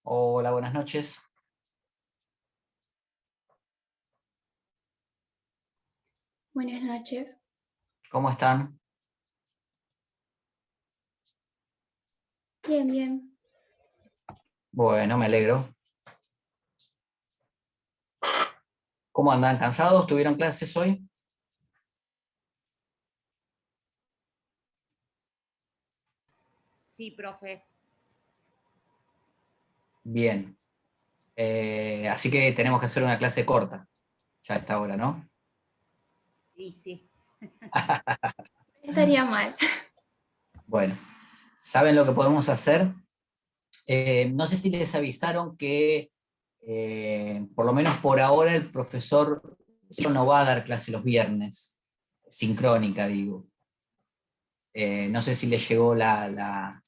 Hola, buenas noches. Buenas noches. ¿Cómo están? Bien, bien. Bueno, me alegro. ¿Cómo andan? ¿Cansados? ¿Tuvieron clases hoy? Sí, profe. Bien. Así que tenemos que hacer una clase corta, ya a esta hora, ¿no? Sí, sí. Estaría mal. Bueno, ¿saben lo que podemos hacer? No sé si les avisaron que, por lo menos por ahora, el profesor no va a dar clase los viernes, sincrónica, digo. No sé si les llegó la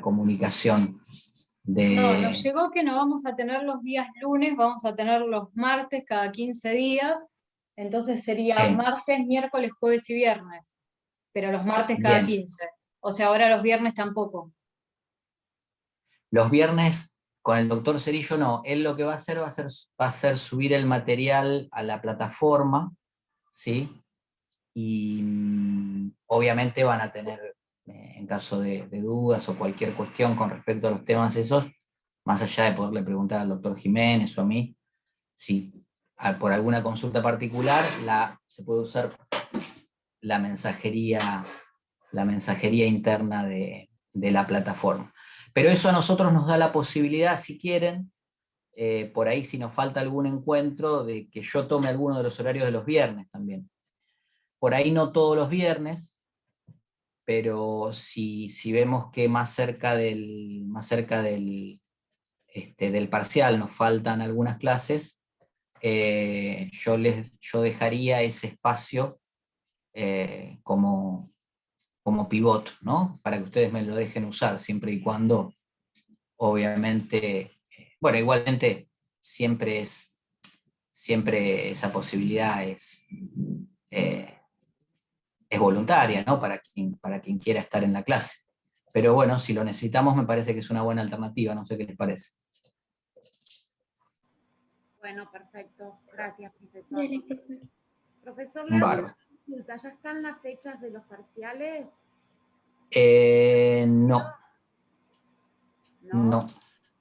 comunicación No, nos de... llegó que no vamos a tener los días lunes, vamos a tener los martes cada 15 días, entonces sería Sí, martes, miércoles, jueves y viernes, pero los martes cada bien. 15. O sea, ahora los viernes tampoco. Los viernes con el doctor Cerillo no, él lo que va a hacer subir el material a la plataforma, ¿sí? Y obviamente van a tener, en caso de dudas o cualquier cuestión con respecto a los temas esos, más allá de poderle preguntar al doctor Jiménez o a mí, si por alguna consulta particular se puede usar la mensajería, la mensajería interna de la plataforma. Pero eso a nosotros nos da la posibilidad, si quieren, por ahí si nos falta algún encuentro, de que yo tome alguno de los horarios de los viernes también. Por ahí no todos los viernes, pero si vemos que más cerca del parcial nos faltan algunas clases, yo dejaría ese espacio como pivot, ¿no? Para que ustedes me lo dejen usar, siempre y cuando, obviamente, bueno, igualmente siempre esa posibilidad eh, es voluntaria, ¿no? Para quien quiera estar en la clase. Pero bueno, si lo necesitamos, me parece que es una buena alternativa, no sé qué les parece. Bueno, perfecto. Gracias, profesor. Dale, profe. Profesor, le hago Bárbaro. una consulta. ¿Ya están las fechas de los parciales? No, ¿No? no.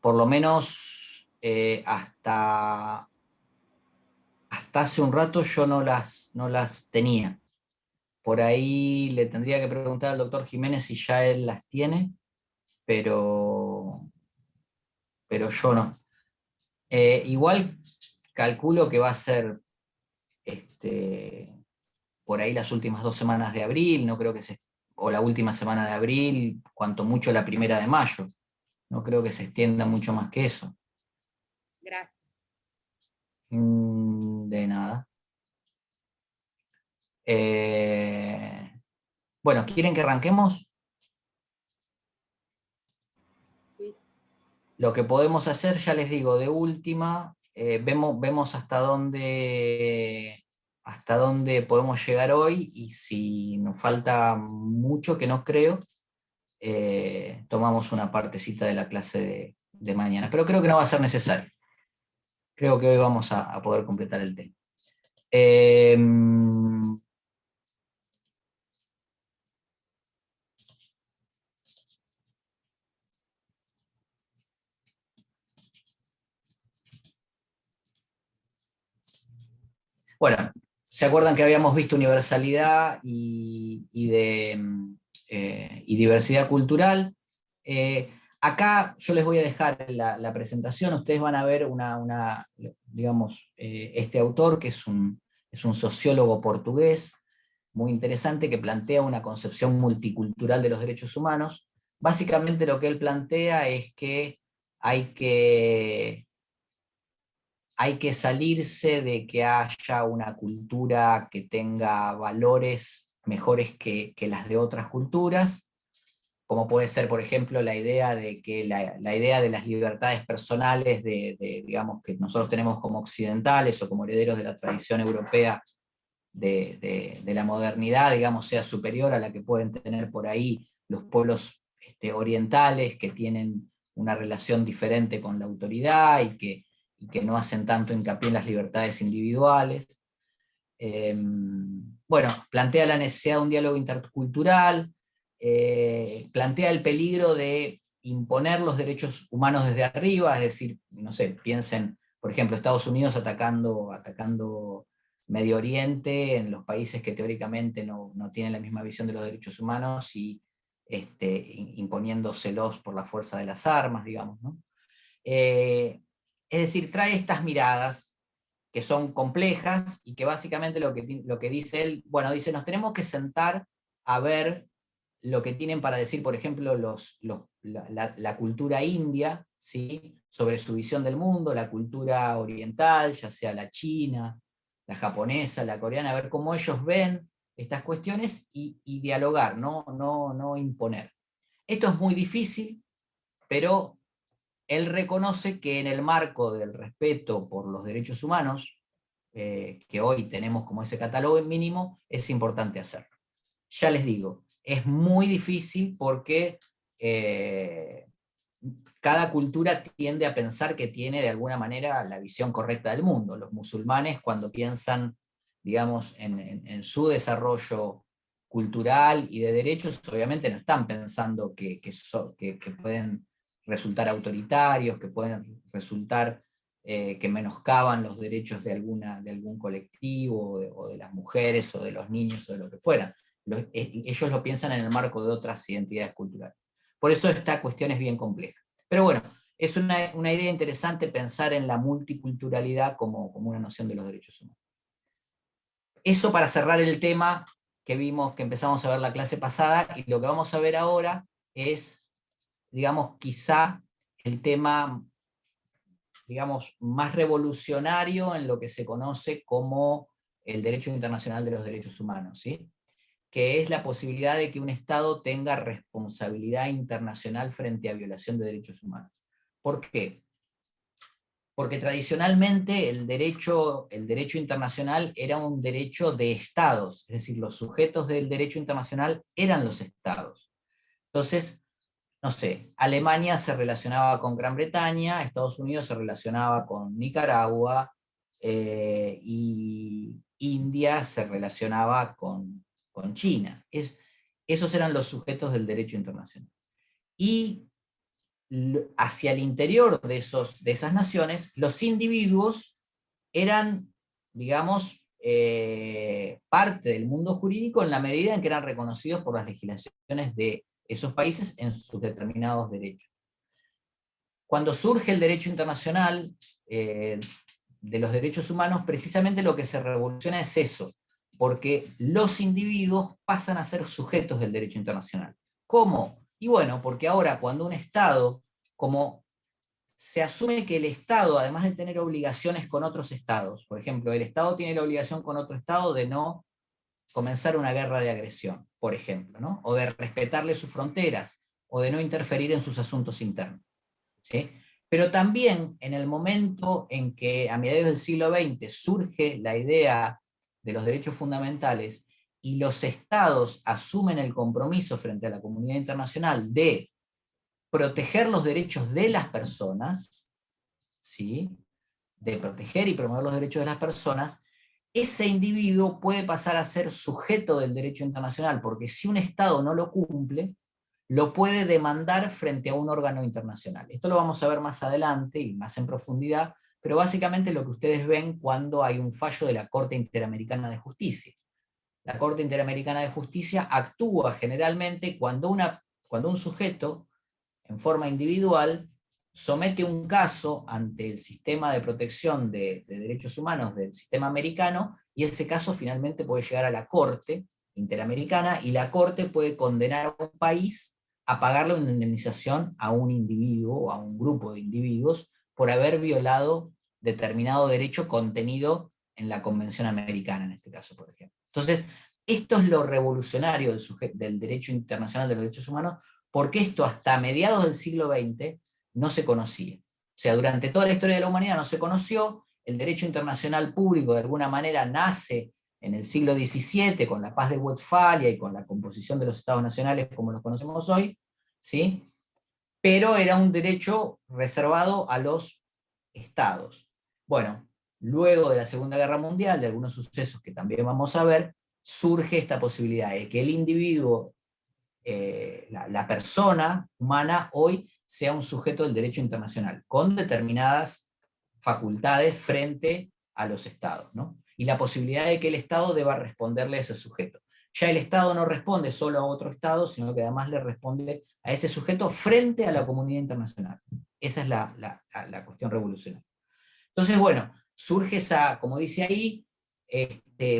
Por lo menos hasta hace un rato yo no las tenía. Por ahí le tendría que preguntar al doctor Jiménez si ya él las tiene, pero, pero yo no. Igual calculo que va a ser por ahí las últimas 2 semanas de abril, no creo que o la última semana de abril, cuanto mucho la primera de mayo. No creo que se extienda mucho más que eso. Gracias. De nada. Bueno, ¿quieren que arranquemos? Sí. Lo que podemos hacer, ya les digo, de última, vemos hasta dónde podemos llegar hoy, y si nos falta mucho, que no creo, tomamos una partecita de la clase de mañana. Pero creo que no va a ser necesario. Creo que hoy vamos a poder completar el tema. Bueno, ¿se acuerdan que habíamos visto universalidad y diversidad cultural? Acá yo les voy a dejar la presentación, ustedes van a ver digamos, este autor, que es un sociólogo portugués muy interesante, que plantea una concepción multicultural de los derechos humanos. Básicamente lo que él plantea es que hay que hay que salirse de que haya una cultura que tenga valores mejores que las de otras culturas, como puede ser, por ejemplo, la idea de que la idea de las libertades personales, digamos, que nosotros tenemos como occidentales o como herederos de la tradición europea de la modernidad, digamos, sea superior a la que pueden tener por ahí los pueblos orientales, que tienen una relación diferente con la autoridad y que no hacen tanto hincapié en las libertades individuales. Bueno, plantea la necesidad de un diálogo intercultural, plantea el peligro de imponer los derechos humanos desde arriba, es decir, no sé, piensen, por ejemplo, Estados Unidos atacando Medio Oriente, en los países que teóricamente no tienen la misma visión de los derechos humanos, y imponiéndoselos por la fuerza de las armas, digamos, ¿no? Es decir, trae estas miradas que son complejas, y que básicamente lo que dice él, bueno, dice, nos tenemos que sentar a ver lo que tienen para decir, por ejemplo, la cultura india, ¿sí? Sobre su visión del mundo, la cultura oriental, ya sea la china, la japonesa, la coreana, a ver cómo ellos ven estas cuestiones, y dialogar, no imponer. Esto es muy difícil, pero él reconoce que en el marco del respeto por los derechos humanos, que hoy tenemos como ese catálogo mínimo, es importante hacerlo. Ya les digo, es muy difícil porque cada cultura tiende a pensar que tiene de alguna manera la visión correcta del mundo. Los musulmanes, cuando piensan, digamos, en su desarrollo cultural y de derechos, obviamente no están pensando que pueden resultar autoritarios, que pueden resultar que menoscaban los derechos de algún colectivo, o de las mujeres, o de los niños, o de lo que fuera. Ellos lo piensan en el marco de otras identidades culturales. Por eso esta cuestión es bien compleja. Pero bueno, es una idea interesante pensar en la multiculturalidad como una noción de los derechos humanos. Eso para cerrar el tema que vimos, que empezamos a ver la clase pasada, y lo que vamos a ver ahora es, digamos, quizá el tema, digamos, más revolucionario en lo que se conoce como el derecho internacional de los derechos humanos, ¿sí? Que es la posibilidad de que un Estado tenga responsabilidad internacional frente a violación de derechos humanos. ¿Por qué? Porque tradicionalmente el derecho internacional era un derecho de Estados, es decir, los sujetos del derecho internacional eran los Estados. Entonces, no sé, Alemania se relacionaba con Gran Bretaña, Estados Unidos se relacionaba con Nicaragua, y India se relacionaba con China. Esos eran los sujetos del derecho internacional. Y hacia el interior de esas naciones, los individuos eran, digamos, parte del mundo jurídico en la medida en que eran reconocidos por las legislaciones de esos países en sus determinados derechos. Cuando surge el derecho internacional de los derechos humanos, precisamente lo que se revoluciona es eso, porque los individuos pasan a ser sujetos del derecho internacional. ¿Cómo? Y bueno, porque ahora cuando un Estado, como se asume que el Estado, además de tener obligaciones con otros Estados, por ejemplo, el Estado tiene la obligación con otro Estado de no comenzar una guerra de agresión, por ejemplo, ¿no? O de respetarle sus fronteras, o de no interferir en sus asuntos internos, ¿sí? Pero también en el momento en que a mediados del siglo XX surge la idea de los derechos fundamentales, y los Estados asumen el compromiso frente a la comunidad internacional de proteger los derechos de las personas, ¿sí? De proteger y promover los derechos de las personas, ese individuo puede pasar a ser sujeto del derecho internacional, porque si un Estado no lo cumple, lo puede demandar frente a un órgano internacional. Esto lo vamos a ver más adelante y más en profundidad, pero básicamente lo que ustedes ven cuando hay un fallo de la Corte Interamericana de Justicia. La Corte Interamericana de Justicia actúa generalmente cuando un sujeto, en forma individual, somete un caso ante el sistema de protección de derechos humanos del sistema americano, y ese caso finalmente puede llegar a la Corte Interamericana, y la Corte puede condenar a un país a pagarle una indemnización a un individuo o a un grupo de individuos por haber violado determinado derecho contenido en la Convención Americana, en este caso, por ejemplo. Entonces, esto es lo revolucionario del derecho internacional de los derechos humanos, porque esto hasta mediados del siglo XX no se conocía. O sea, durante toda la historia de la humanidad no se conoció. El derecho internacional público de alguna manera nace en el siglo XVII con la Paz de Westfalia y con la composición de los estados nacionales como los conocemos hoy, ¿sí? pero era un derecho reservado a los estados. Bueno, luego de la Segunda Guerra Mundial, de algunos sucesos que también vamos a ver, surge esta posibilidad de que el individuo, la persona humana, hoy sea un sujeto del derecho internacional, con determinadas facultades frente a los estados, ¿no? Y la posibilidad de que el Estado deba responderle a ese sujeto. Ya el Estado no responde solo a otro Estado, sino que además le responde a ese sujeto frente a la comunidad internacional. Esa es la cuestión revolucionaria. Entonces, bueno, surge esa, como dice ahí,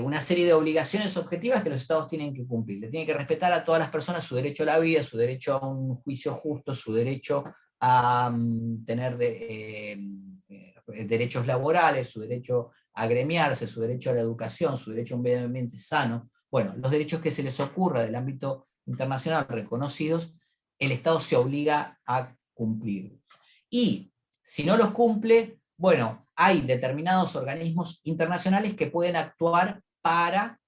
una serie de obligaciones objetivas que los estados tienen que cumplir. Le tienen que respetar a todas las personas su derecho a la vida, su derecho a un juicio justo, su derecho a tener derechos laborales, su derecho a agremiarse, su derecho a la educación, su derecho a un medio ambiente sano. Bueno, los derechos que se les ocurra del ámbito internacional reconocidos, el Estado se obliga a cumplir. Y si no los cumple, bueno, hay determinados organismos internacionales que pueden actuar para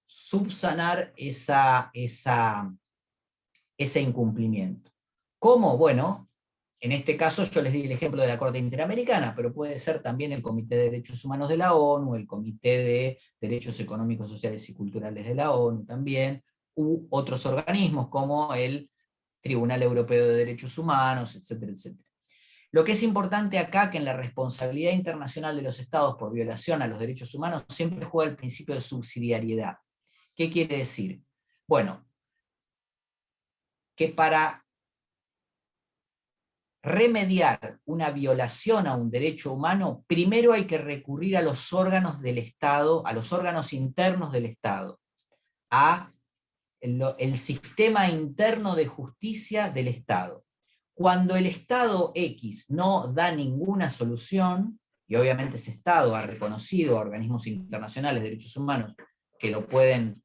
subsanar ese incumplimiento. ¿Cómo? Bueno, en este caso yo les di el ejemplo de la Corte Interamericana, pero puede ser también el Comité de Derechos Humanos de la ONU, el Comité de Derechos Económicos, Sociales y Culturales de la ONU también, u otros organismos como el Tribunal Europeo de Derechos Humanos, etcétera, etcétera. Lo que es importante acá, que en la responsabilidad internacional de los estados por violación a los derechos humanos siempre juega el principio de subsidiariedad. ¿Qué quiere decir? Bueno, que para remediar una violación a un derecho humano, primero hay que recurrir a los órganos del Estado, a los órganos internos del Estado, a el sistema interno de justicia del Estado. Cuando el Estado X no da ninguna solución, y obviamente ese Estado ha reconocido a organismos internacionales de derechos humanos que lo pueden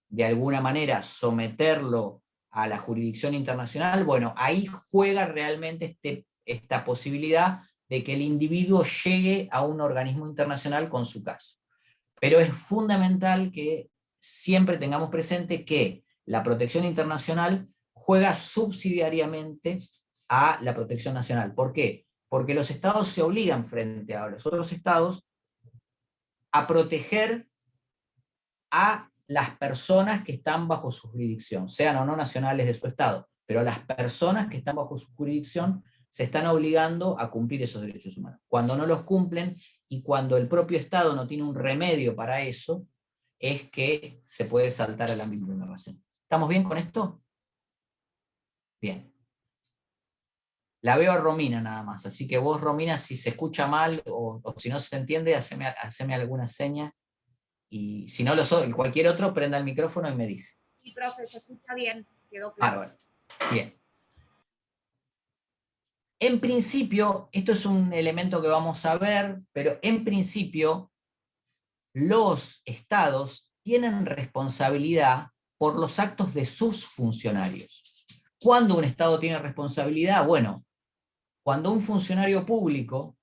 de alguna manera someterlo a la jurisdicción internacional, bueno, ahí juega realmente esta posibilidad de que el individuo llegue a un organismo internacional con su caso. Pero es fundamental que siempre tengamos presente que la protección internacional juega subsidiariamente a la protección nacional. ¿Por qué? Porque los estados se obligan frente a los otros estados a proteger a las personas que están bajo su jurisdicción, sean o no nacionales de su estado, pero las personas que están bajo su jurisdicción se están obligando a cumplir esos derechos humanos. Cuando no los cumplen y cuando el propio Estado no tiene un remedio para eso, es que se puede saltar al ámbito de la nación. ¿Estamos bien con esto? Bien. La veo a Romina nada más, así que vos, Romina, si se escucha mal o si no se entiende, haceme alguna seña. Y si no cualquier otro, prenda el micrófono y me dice. Sí, profe, se escucha bien, quedó claro. Bueno, bien. En principio, esto es un elemento que vamos a ver, pero en principio los estados tienen responsabilidad por los actos de sus funcionarios. ¿Cuándo un estado tiene responsabilidad? Bueno, cuando un funcionario público,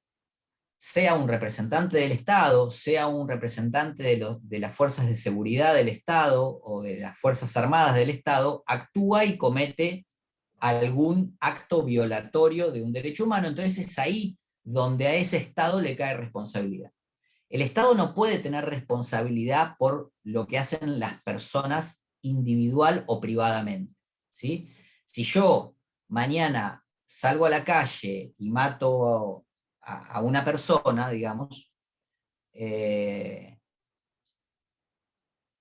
sea un representante del Estado, sea un representante de las fuerzas de seguridad del Estado o de las Fuerzas Armadas del Estado, actúa y comete algún acto violatorio de un derecho humano, entonces es ahí donde a ese Estado le cae responsabilidad. El Estado no puede tener responsabilidad por lo que hacen las personas individual o privadamente, ¿sí? Si yo mañana salgo a la calle y mato a una persona, digamos,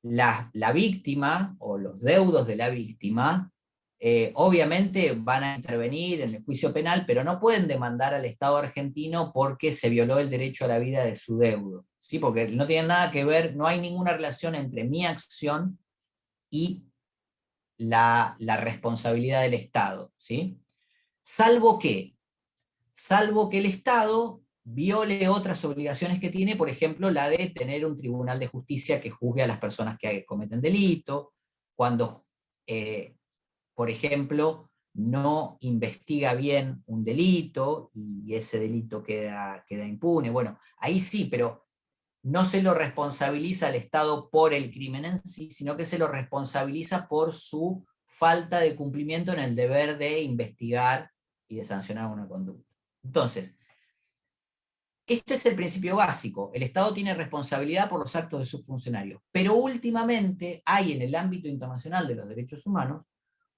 la víctima o los deudos de la víctima obviamente van a intervenir en el juicio penal, pero no pueden demandar al Estado argentino porque se violó el derecho a la vida de su deudo, ¿sí? Porque no tienen nada que ver, no hay ninguna relación entre mi acción y la responsabilidad del Estado, ¿sí? Salvo que el Estado viole otras obligaciones que tiene, por ejemplo, la de tener un tribunal de justicia que juzgue a las personas que cometen delito, cuando, por ejemplo, no investiga bien un delito y ese delito queda impune. Bueno, ahí sí, pero no se lo responsabiliza al Estado por el crimen en sí, sino que se lo responsabiliza por su falta de cumplimiento en el deber de investigar y de sancionar una conducta. Entonces, este es el principio básico. El Estado tiene responsabilidad por los actos de sus funcionarios, pero últimamente hay en el ámbito internacional de los derechos humanos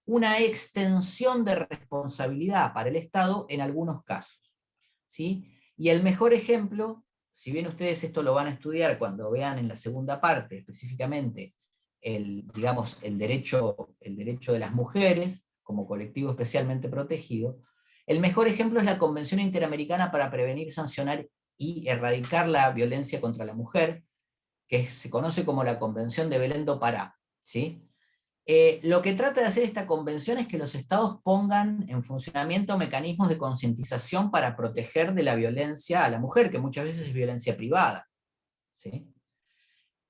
una extensión de responsabilidad para el Estado en algunos casos, ¿sí? Y el mejor ejemplo, si bien ustedes esto lo van a estudiar cuando vean en la segunda parte, específicamente digamos, el derecho de las mujeres como colectivo especialmente protegido, el mejor ejemplo es la Convención Interamericana para Prevenir, Sancionar y Erradicar la Violencia contra la Mujer, que se conoce como la Convención de Belém do Pará, ¿sí? Lo que trata de hacer esta convención es que los estados pongan en funcionamiento mecanismos de concientización para proteger de la violencia a la mujer, que muchas veces es violencia privada, ¿sí?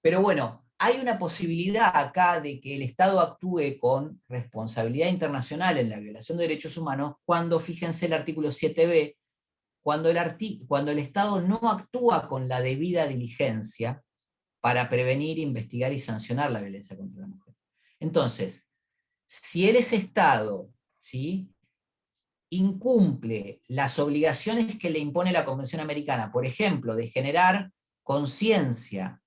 Pero bueno, hay una posibilidad acá de que el Estado actúe con responsabilidad internacional en la violación de derechos humanos cuando, fíjense el artículo 7b, cuando el Estado no actúa con la debida diligencia para prevenir, investigar y sancionar la violencia contra la mujer. Entonces, si ese Estado, ¿sí?, incumple las obligaciones que le impone la Convención Americana, por ejemplo, de generar conciencia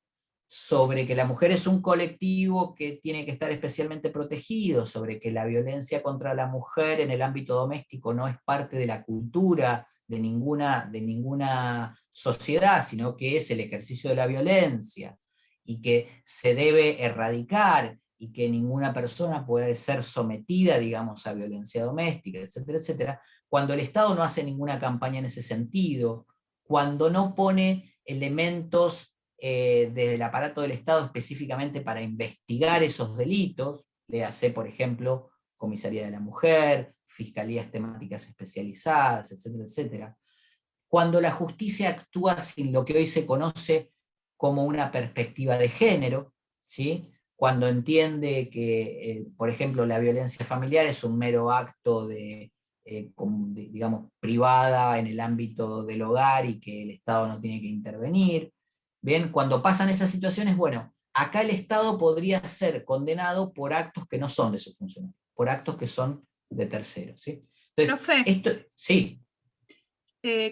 sobre que la mujer es un colectivo que tiene que estar especialmente protegido, sobre que la violencia contra la mujer en el ámbito doméstico no es parte de la cultura de ninguna sociedad, sino que es el ejercicio de la violencia, y que se debe erradicar, y que ninguna persona puede ser sometida, digamos, a violencia doméstica, etcétera, etcétera, cuando el Estado no hace ninguna campaña en ese sentido, cuando no pone elementos desde el aparato del Estado específicamente para investigar esos delitos, léase, por ejemplo, Comisaría de la Mujer, fiscalías temáticas especializadas, etcétera, etcétera. Cuando la justicia actúa sin lo que hoy se conoce como una perspectiva de género, ¿sí?, cuando entiende que, por ejemplo, la violencia familiar es un mero acto digamos, privada en el ámbito del hogar y que el Estado no tiene que intervenir. Bien, cuando pasan esas situaciones, bueno, acá el Estado podría ser condenado por actos que no son de sus funcionarios, por actos que son de terceros, ¿sí? Entonces, Profe, esto, sí,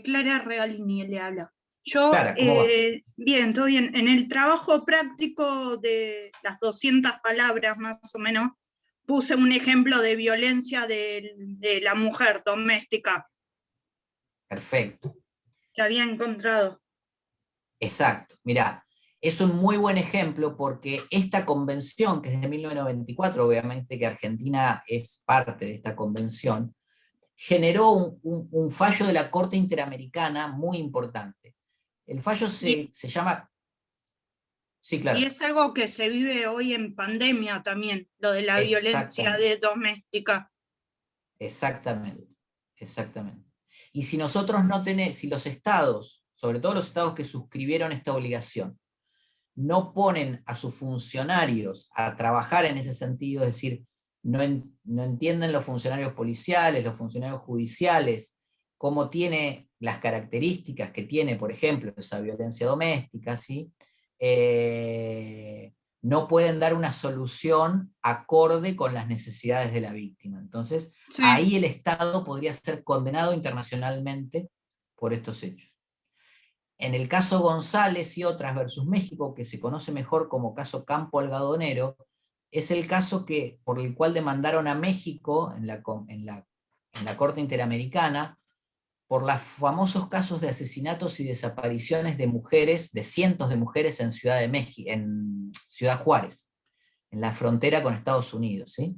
Clara Regalini le habla. Yo, Clara, ¿cómo va? bien, todo bien. En el trabajo práctico de las 200 palabras más o menos, puse un ejemplo de violencia de la mujer doméstica Perfecto, que había encontrado. exacto. Mirá, es un muy buen ejemplo porque esta convención, que es de 1994, obviamente que Argentina es parte de esta convención, generó un fallo de la Corte Interamericana muy importante. El fallo se llama... Sí, Y claro. es algo que se vive hoy en pandemia también, lo de la violencia doméstica. Exactamente, exactamente. Y si nosotros no tenemos, si los estados, sobre todo los estados que suscribieron esta obligación, no ponen a sus funcionarios a trabajar en ese sentido, es decir, no entienden los funcionarios policiales, los funcionarios judiciales, cómo tiene las características que tiene, por ejemplo, esa violencia doméstica, ¿sí? No pueden dar una solución acorde con las necesidades de la víctima. Entonces, Sí. ahí el Estado podría ser condenado internacionalmente por estos hechos. En el caso González y otras versus México, que se conoce mejor como caso Campo Algodonero, es el caso por el cual demandaron a México en la Corte Interamericana por los famosos casos de asesinatos y desapariciones de mujeres, de cientos de mujeres en en Ciudad Juárez, en la frontera con Estados Unidos, ¿sí?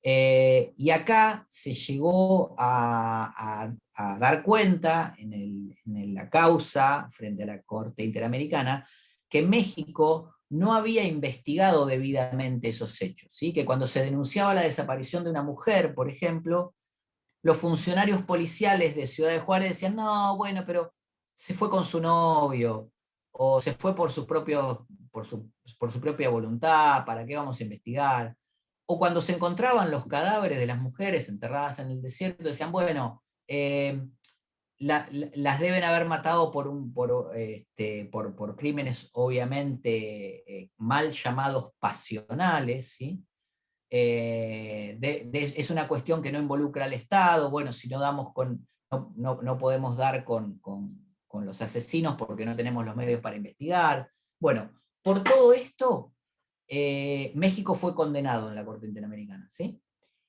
Y acá se llegó a dar cuenta en la causa frente a la Corte Interamericana que México no había investigado debidamente esos hechos, ¿sí? Que cuando se denunciaba la desaparición de una mujer, por ejemplo, los funcionarios policiales de Ciudad de Juárez decían, no, bueno, pero se fue con su novio, o se fue por su propia voluntad, ¿para qué vamos a investigar? O cuando se encontraban los cadáveres de las mujeres enterradas en el desierto, decían, bueno, las deben haber matado por crímenes obviamente mal llamados pasionales, ¿sí? Es una cuestión que no involucra al Estado. Bueno, si no damos no podemos dar con los asesinos porque no tenemos los medios para investigar. Bueno, por todo esto, México fue condenado en la Corte Interamericana, ¿sí?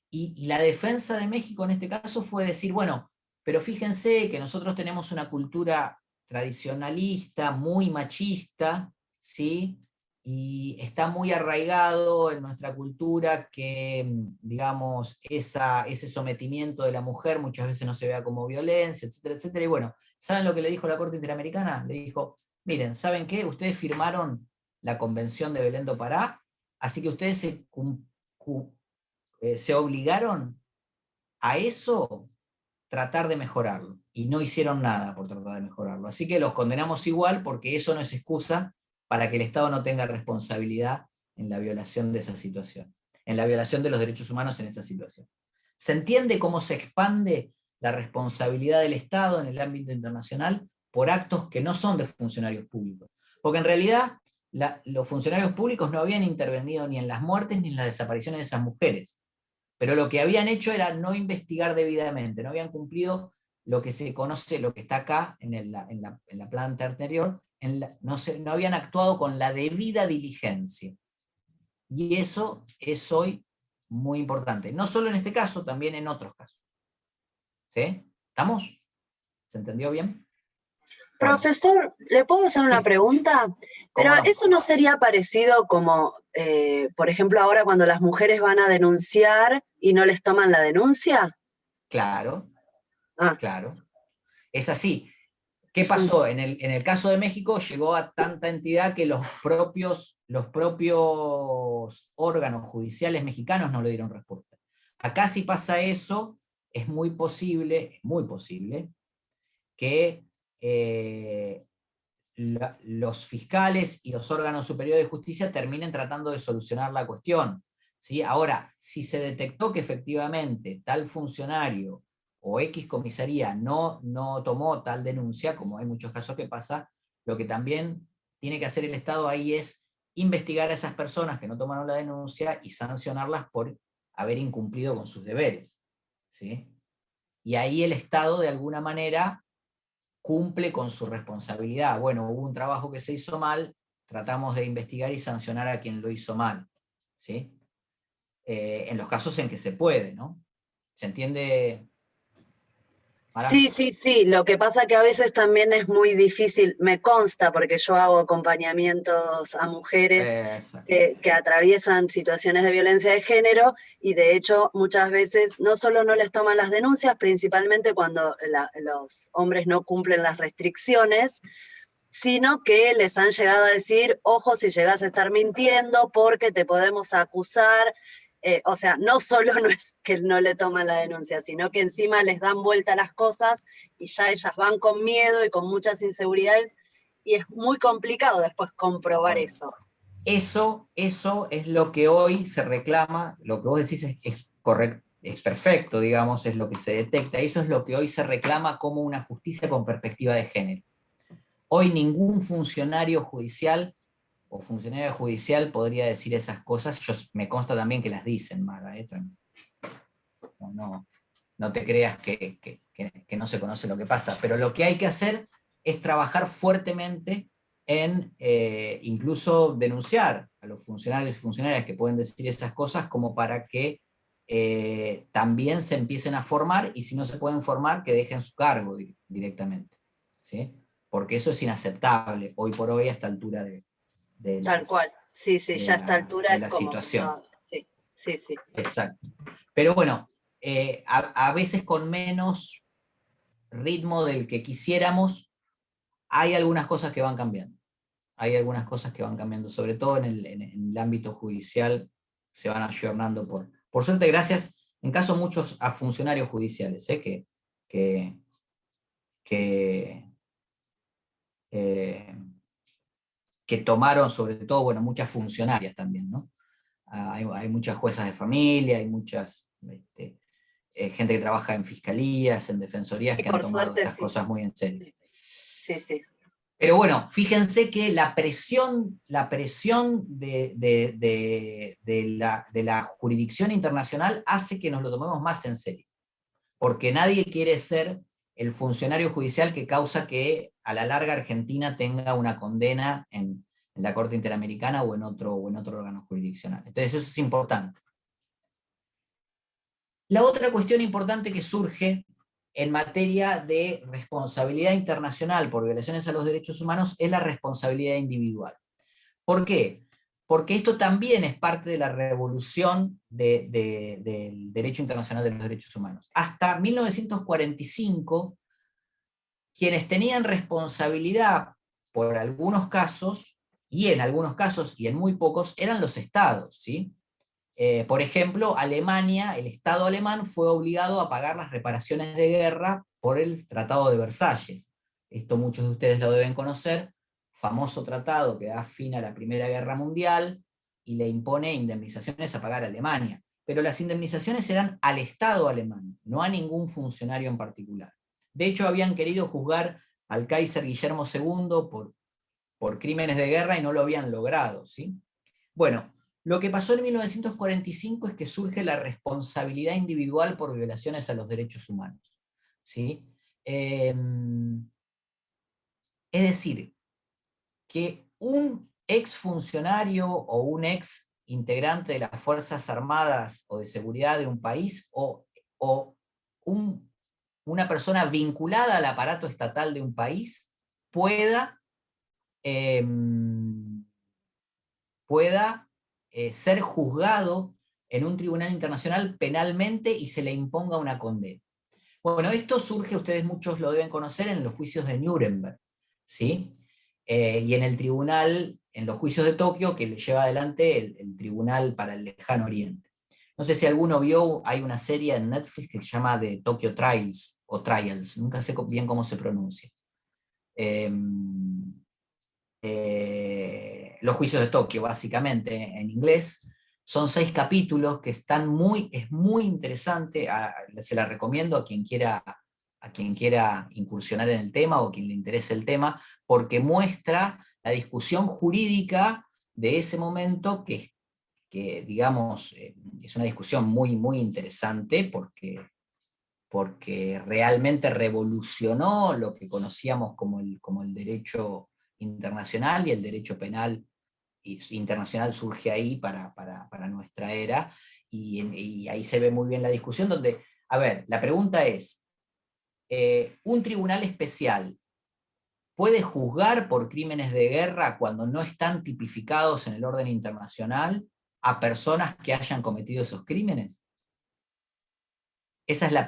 Y la defensa de México en este caso fue decir, bueno, pero fíjense que nosotros tenemos una cultura tradicionalista, muy machista, ¿sí? Y está muy arraigado en nuestra cultura que, digamos, ese sometimiento de la mujer muchas veces no se vea como violencia, etcétera, etcétera. Y bueno, ¿saben lo que le dijo la Corte Interamericana? Le dijo, miren, ¿saben qué? Ustedes firmaron la Convención de Belén do Pará, así que ustedes se obligaron a eso, tratar de mejorarlo, y no hicieron nada por tratar de mejorarlo. Así que los condenamos igual, porque eso no es excusa para que el Estado no tenga responsabilidad en la violación de esa situación, en la violación de los derechos humanos en esa situación. ¿Se entiende cómo se expande la responsabilidad del Estado en el ámbito internacional por actos que no son de funcionarios públicos? Porque en realidad los funcionarios públicos no habían intervenido ni en las muertes ni en las desapariciones de esas mujeres, pero lo que habían hecho era no investigar debidamente, no habían cumplido lo que se conoce, lo que está acá en la planta anterior, no habían actuado con la debida diligencia. Y eso es hoy muy importante, no solo en este caso, también en otros casos. ¿Sí? ¿Estamos? ¿Se entendió bien? Profesor, ¿le puedo hacer una pregunta? Pero no. eso no sería parecido como, por ejemplo, ahora cuando las mujeres van a denunciar y no les toman la denuncia. Claro, Ah. claro. Es así. ¿Qué pasó? En el caso de México llegó a tanta entidad que los propios órganos judiciales mexicanos no le dieron respuesta. Acá si pasa eso, es muy posible que los fiscales y los órganos superiores de justicia terminen tratando de solucionar la cuestión, ¿sí? Ahora, si se detectó que efectivamente tal funcionario o X comisaría no tomó tal denuncia, como hay muchos casos que pasa, lo que también tiene que hacer el Estado ahí es investigar a esas personas que no tomaron la denuncia y sancionarlas por haber incumplido con sus deberes, ¿sí? Y ahí el Estado de alguna manera cumple con su responsabilidad. Bueno, hubo un trabajo que se hizo mal, tratamos de investigar y sancionar a quien lo hizo mal, ¿sí? En los casos en que se puede, ¿no? ¿Se entiende? Sí. Lo que pasa que a veces también es muy difícil, me consta, porque yo hago acompañamientos a mujeres que atraviesan situaciones de violencia de género, y de hecho muchas veces no solo no les toman las denuncias, principalmente cuando los hombres no cumplen las restricciones, sino que les han llegado a decir, ojo si llegas a estar mintiendo porque te podemos acusar. O sea, no solo no es que no le toman la denuncia, sino que encima les dan vuelta las cosas y ya ellas van con miedo y con muchas inseguridades, y es muy complicado después comprobar eso. Eso es lo que hoy se reclama, lo que vos decís es correcto, es perfecto, digamos, es lo que se detecta, eso es lo que hoy se reclama como una justicia con perspectiva de género. Hoy ningún funcionario judicial o funcionaria judicial podría decir esas cosas. Me consta también que las dicen, Mara, no te creas que no se conoce lo que pasa, pero lo que hay que hacer es trabajar fuertemente en incluso denunciar a los funcionarios y funcionarias que pueden decir esas cosas, como para que también se empiecen a formar, y si no se pueden formar, que dejen su cargo directamente, ¿sí? Porque eso es inaceptable hoy por hoy a esta altura de Tal cual, sí, ya a esta altura de es la como situación. No, sí. Exacto. Pero bueno, a veces con menos ritmo del que quisiéramos, hay algunas cosas que van cambiando. Hay algunas cosas que van cambiando, sobre todo en el ámbito judicial, se van ayornando por suerte, gracias, en caso muchos a funcionarios judiciales, que tomaron, sobre todo, bueno, muchas funcionarias también, ¿no? Hay muchas juezas de familia, hay muchas gente que trabaja en fiscalías, en defensorías, Sí, que han por tomado suerte, estas sí. cosas muy en serio. Sí, sí. Pero bueno, fíjense que la presión de la jurisdicción internacional hace que nos lo tomemos más en serio, porque nadie quiere ser el funcionario judicial que causa que a la larga Argentina tenga una condena en la Corte Interamericana o en otro órgano jurisdiccional. Entonces eso es importante. La otra cuestión importante que surge en materia de responsabilidad internacional por violaciones a los derechos humanos es la responsabilidad individual. ¿Por qué? Porque esto también es parte de la revolución del derecho internacional de los derechos humanos. Hasta 1945, quienes tenían responsabilidad por algunos casos, y en algunos casos y en muy pocos, eran los estados, ¿sí? Por ejemplo, Alemania, el Estado alemán fue obligado a pagar las reparaciones de guerra por el Tratado de Versalles. Esto muchos de ustedes lo deben conocer, famoso tratado que da fin a la Primera Guerra Mundial y le impone indemnizaciones a pagar a Alemania. Pero las indemnizaciones eran al Estado alemán, no a ningún funcionario en particular. De hecho, habían querido juzgar al Kaiser Guillermo II por crímenes de guerra y no lo habían logrado, ¿sí? Bueno, lo que pasó en 1945 es que surge la responsabilidad individual por violaciones a los derechos humanos, ¿sí? Es decir, que un exfuncionario o un ex integrante de las Fuerzas Armadas o de Seguridad de un país o una persona vinculada al aparato estatal de un país pueda ser juzgado en un tribunal internacional penalmente y se le imponga una condena. Bueno, esto surge, ustedes muchos lo deben conocer, en los juicios de Nuremberg, ¿sí? Y en los juicios de Tokio, que le lleva adelante el Tribunal para el Lejano Oriente. No sé si alguno vio, hay una serie en Netflix que se llama The Tokyo Trials, o Trials, nunca sé bien cómo se pronuncia. Los juicios de Tokio, básicamente, en inglés. Son 6 capítulos que es muy interesante, se la recomiendo a quien quiera incursionar en el tema o a quien le interese el tema, porque muestra la discusión jurídica de ese momento que digamos, es una discusión muy interesante porque realmente revolucionó lo que conocíamos como el derecho internacional, y el derecho penal internacional surge ahí para nuestra era, y ahí se ve muy bien la discusión donde, a ver, la pregunta es, ¿un tribunal especial puede juzgar por crímenes de guerra cuando no están tipificados en el orden internacional a personas que hayan cometido esos crímenes? Esa es la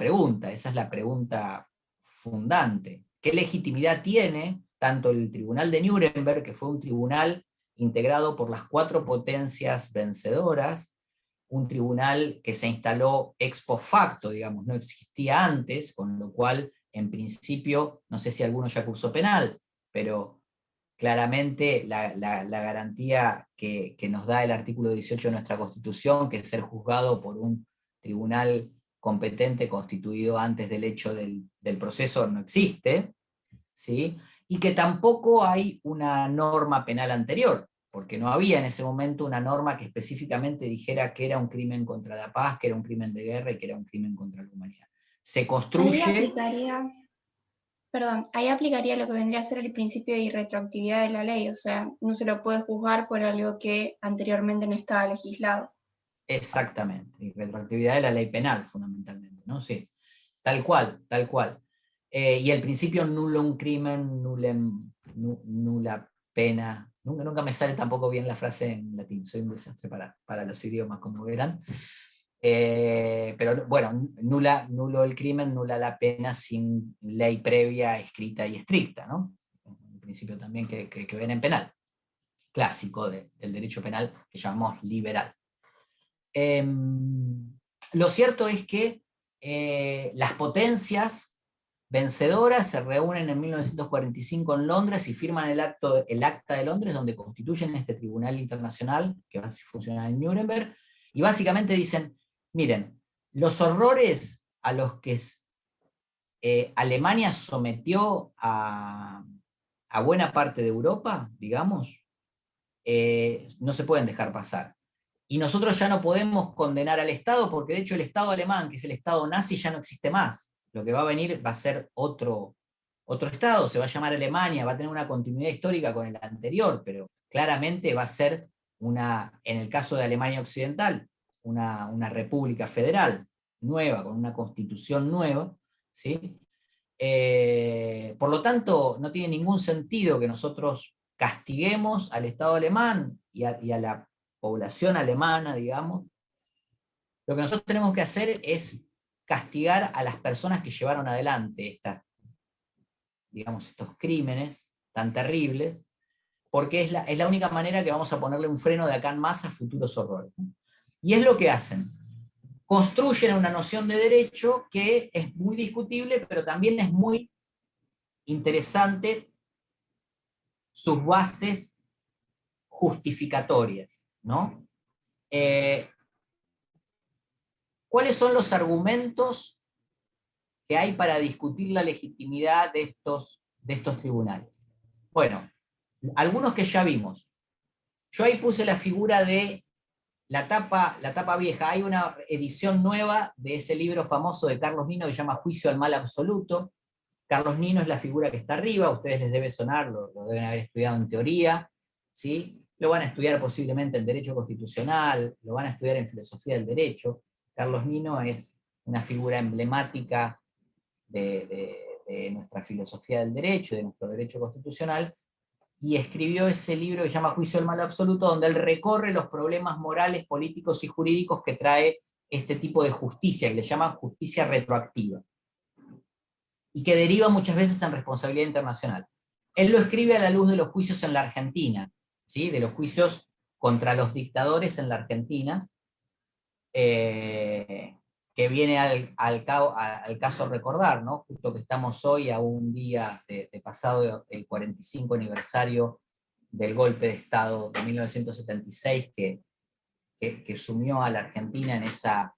pregunta fundante. ¿Qué legitimidad tiene tanto el Tribunal de Nuremberg, que fue un tribunal integrado por las 4 potencias vencedoras, un tribunal que se instaló ex post facto, digamos, no existía antes, con lo cual, en principio, no sé si alguno ya cursó penal, pero claramente la garantía que nos da el artículo 18 de nuestra Constitución, que es ser juzgado por un tribunal competente constituido antes del hecho del proceso, no existe, ¿sí? Y que tampoco hay una norma penal anterior, porque no había en ese momento una norma que específicamente dijera que era un crimen contra la paz, que era un crimen de guerra y que era un crimen contra la humanidad. Se construye... Ahí aplicaría lo que vendría a ser el principio de irretroactividad de la ley, o sea, no se lo puede juzgar por algo que anteriormente no estaba legislado. Exactamente, y retroactividad de la ley penal, fundamentalmente, ¿no? Sí, tal cual. Y el principio nullum crimen, nula pena, nunca me sale tampoco bien la frase en latín, soy un desastre para los idiomas, como verán. Pero bueno, nulo el crimen, nula la pena sin ley previa, escrita y estricta, ¿no? Un principio también que ven en penal, clásico del derecho penal que llamamos liberal. Lo cierto es que las potencias vencedoras se reúnen en 1945 en Londres y firman el Acta de Londres, donde constituyen este tribunal internacional que va a funcionar en Nuremberg, y básicamente dicen, miren, los horrores a los que Alemania sometió a buena parte de Europa, digamos, no se pueden dejar pasar. Y nosotros ya no podemos condenar al Estado, porque de hecho el Estado alemán, que es el Estado nazi, ya no existe más. Lo que va a venir va a ser otro Estado, se va a llamar Alemania, va a tener una continuidad histórica con el anterior, pero claramente va a ser en el caso de Alemania Occidental, una república federal nueva, con una constitución nueva, ¿sí? Por lo tanto, no tiene ningún sentido que nosotros castiguemos al Estado alemán y a la población alemana, digamos. Lo que nosotros tenemos que hacer es castigar a las personas que llevaron adelante estos crímenes tan terribles, porque es la única manera que vamos a ponerle un freno de acá en más a futuros horrores. Y es lo que hacen. Construyen una noción de derecho que es muy discutible, pero también es muy interesante sus bases justificatorias, ¿no? ¿Cuáles son los argumentos que hay para discutir la legitimidad de estos tribunales? Bueno, algunos que ya vimos. Yo ahí puse la figura de la tapa vieja. Hay una edición nueva de ese libro famoso de Carlos Nino que se llama Juicio al Mal Absoluto. Carlos Nino es la figura que está arriba, a ustedes les debe sonar, lo deben haber estudiado en teoría, ¿sí? Lo van a estudiar posiblemente en Derecho Constitucional, lo van a estudiar en Filosofía del Derecho. Carlos Nino es una figura emblemática de nuestra filosofía del derecho, de nuestro derecho constitucional, y escribió ese libro que se llama Juicio al Mal Absoluto, donde él recorre los problemas morales, políticos y jurídicos que trae este tipo de justicia, que le llaman justicia retroactiva, y que deriva muchas veces en responsabilidad internacional. Él lo escribe a la luz de los juicios en la Argentina, ¿sí? De los juicios contra los dictadores en la Argentina, que viene al caso recordar, ¿no? Justo que estamos hoy a un día de pasado el 45 aniversario del golpe de Estado de 1976 que sumió a la Argentina en esa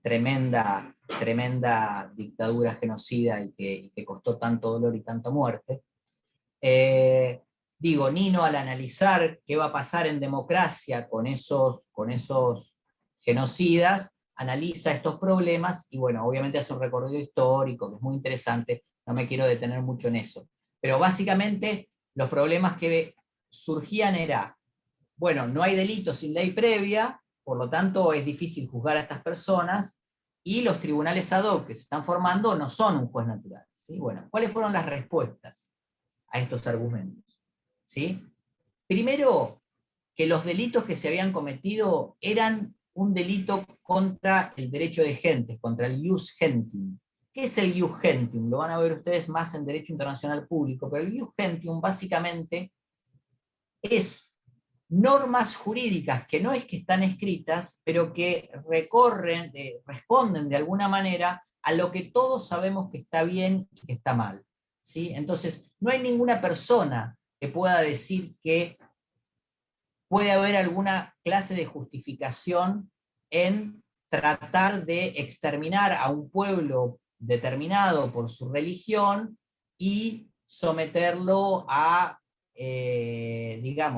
tremenda dictadura genocida y que costó tanto dolor y tanta muerte. Nino, al analizar qué va a pasar en democracia con esos genocidas, analiza estos problemas y bueno, obviamente hace un recorrido histórico que es muy interesante, no me quiero detener mucho en eso. Pero básicamente los problemas que surgían era, bueno, no hay delito sin ley previa, por lo tanto es difícil juzgar a estas personas, y los tribunales ad hoc que se están formando no son un juez natural, ¿sí? Bueno, ¿cuáles fueron las respuestas a estos argumentos? ¿Sí? Primero, que los delitos que se habían cometido eran un delito contra el derecho de gentes, contra el ius gentium. ¿Qué es el ius gentium? Lo van a ver ustedes más en Derecho Internacional Público, pero el ius gentium básicamente es normas jurídicas que no es que están escritas, pero que responden de alguna manera a lo que todos sabemos que está bien y que está mal, ¿sí? Entonces, no hay ninguna persona que pueda decir que puede haber alguna clase de justificación en tratar de exterminar a un pueblo determinado por su religión y someterlo a,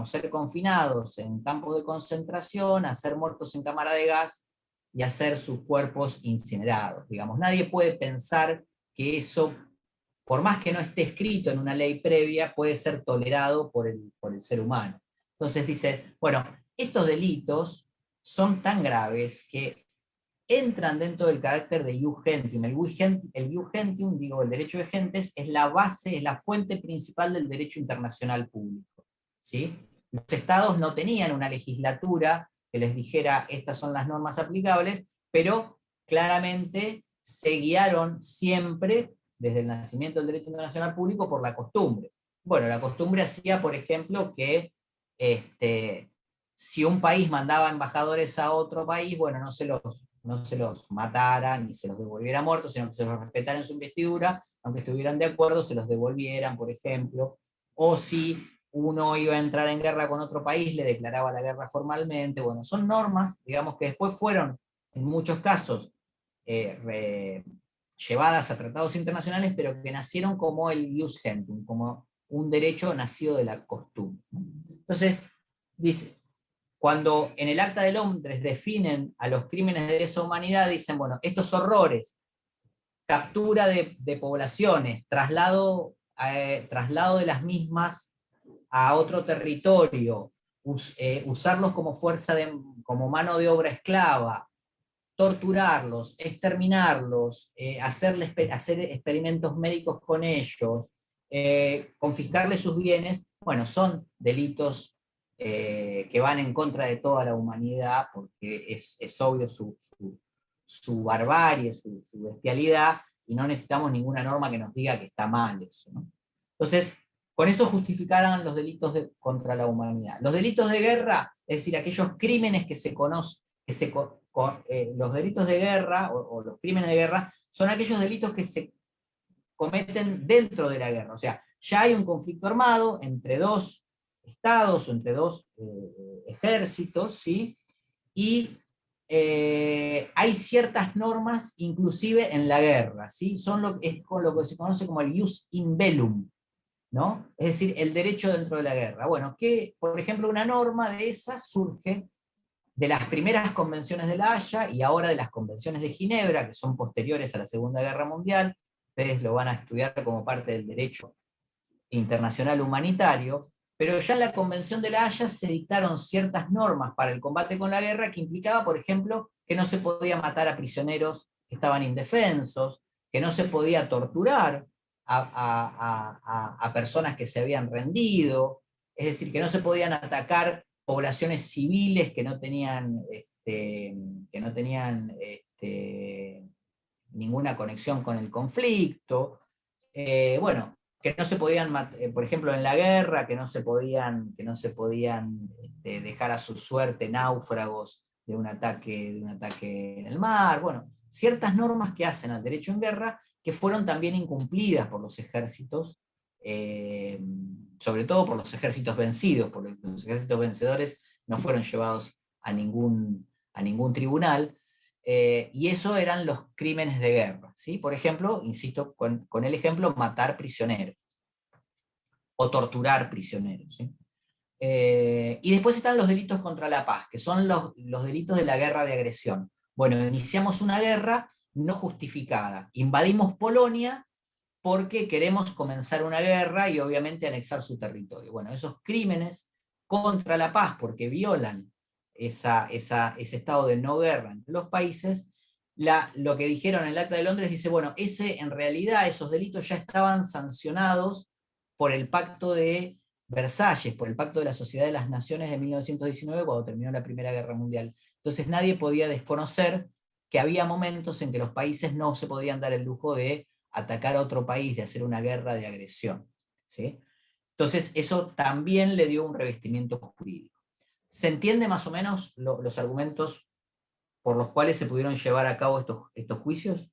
ser confinados en campos de concentración, a ser muertos en cámara de gas y a ser sus cuerpos incinerados. Digamos, nadie puede pensar que eso, por más que no esté escrito en una ley previa, puede ser tolerado por el ser humano. Entonces dice, bueno, estos delitos son tan graves que entran dentro del carácter de ius gentium. El ius gentium, el derecho de gentes, es la base, es la fuente principal del derecho internacional público, ¿sí? Los estados no tenían una legislatura que les dijera estas son las normas aplicables, pero claramente se guiaron siempre, desde el nacimiento del derecho internacional público, por la costumbre. Bueno, la costumbre hacía, por ejemplo, que si un país mandaba embajadores a otro país, bueno, no se los mataran ni se los devolviera muertos, sino que se los respetaran en su investidura, aunque estuvieran de acuerdo, se los devolvieran, por ejemplo, o si uno iba a entrar en guerra con otro país, le declaraba la guerra formalmente. Bueno, son normas, digamos, que después fueron, en muchos casos, llevadas a tratados internacionales, pero que nacieron como el ius gentium, como un derecho nacido de la costumbre. Entonces, dice, cuando en el Acta de Londres definen a los crímenes de lesa humanidad, dicen, bueno, estos horrores, captura de poblaciones, traslado de las mismas a otro territorio, usarlos como como mano de obra esclava, torturarlos, exterminarlos, hacer experimentos médicos con ellos, confiscarles sus bienes, bueno, son delitos que van en contra de toda la humanidad, porque es obvio su barbarie, su bestialidad, y no necesitamos ninguna norma que nos diga que está mal eso, ¿no? Entonces, con eso justificaran los delitos contra la humanidad. Los delitos de guerra, es decir, aquellos crímenes que se conocen, los delitos de guerra, o los crímenes de guerra, son aquellos delitos que se cometen dentro de la guerra. O sea, ya hay un conflicto armado entre dos estados o entre dos ejércitos, ¿sí? Y hay ciertas normas, inclusive en la guerra, ¿sí? Es con lo que se conoce como el ius in bellum, ¿no? Es decir, el derecho dentro de la guerra. Bueno, que, por ejemplo, una norma de esas surge de las primeras convenciones de La Haya y ahora de las convenciones de Ginebra, que son posteriores a la Segunda Guerra Mundial. Ustedes lo van a estudiar como parte del derecho internacional humanitario, pero ya en la Convención de La Haya se dictaron ciertas normas para el combate con la guerra que implicaba, por ejemplo, que no se podía matar a prisioneros que estaban indefensos, que no se podía torturar a personas que se habían rendido, es decir, que no se podían atacar poblaciones civiles que no tenían, ninguna conexión con el conflicto. Bueno, que no se podían, por ejemplo, en la guerra, que no se podían dejar a su suerte náufragos de un ataque en el mar. Bueno, ciertas normas que hacen al derecho en guerra que fueron también incumplidas por los ejércitos, sobre todo por los ejércitos vencidos, porque los ejércitos vencedores no fueron llevados a ningún tribunal, y eso eran los crímenes de guerra, ¿sí? Por ejemplo, insisto con el ejemplo, matar prisioneros, o torturar prisioneros, ¿sí? Y después están los delitos contra la paz, que son los delitos de la guerra de agresión. Bueno, iniciamos una guerra no justificada, invadimos Polonia porque queremos comenzar una guerra y obviamente anexar su territorio. Bueno, esos crímenes contra la paz, porque violan ese estado de no guerra entre los países, lo que dijeron en el Acta de Londres dice, bueno, en realidad esos delitos ya estaban sancionados por el Pacto de Versalles, por el Pacto de la Sociedad de las Naciones de 1919, cuando terminó la Primera Guerra Mundial. Entonces nadie podía desconocer que había momentos en que los países no se podían dar el lujo de atacar a otro país, de hacer una guerra de agresión, ¿sí? Entonces eso también le dio un revestimiento jurídico. ¿Se entiende más o menos los argumentos por los cuales se pudieron llevar a cabo estos juicios?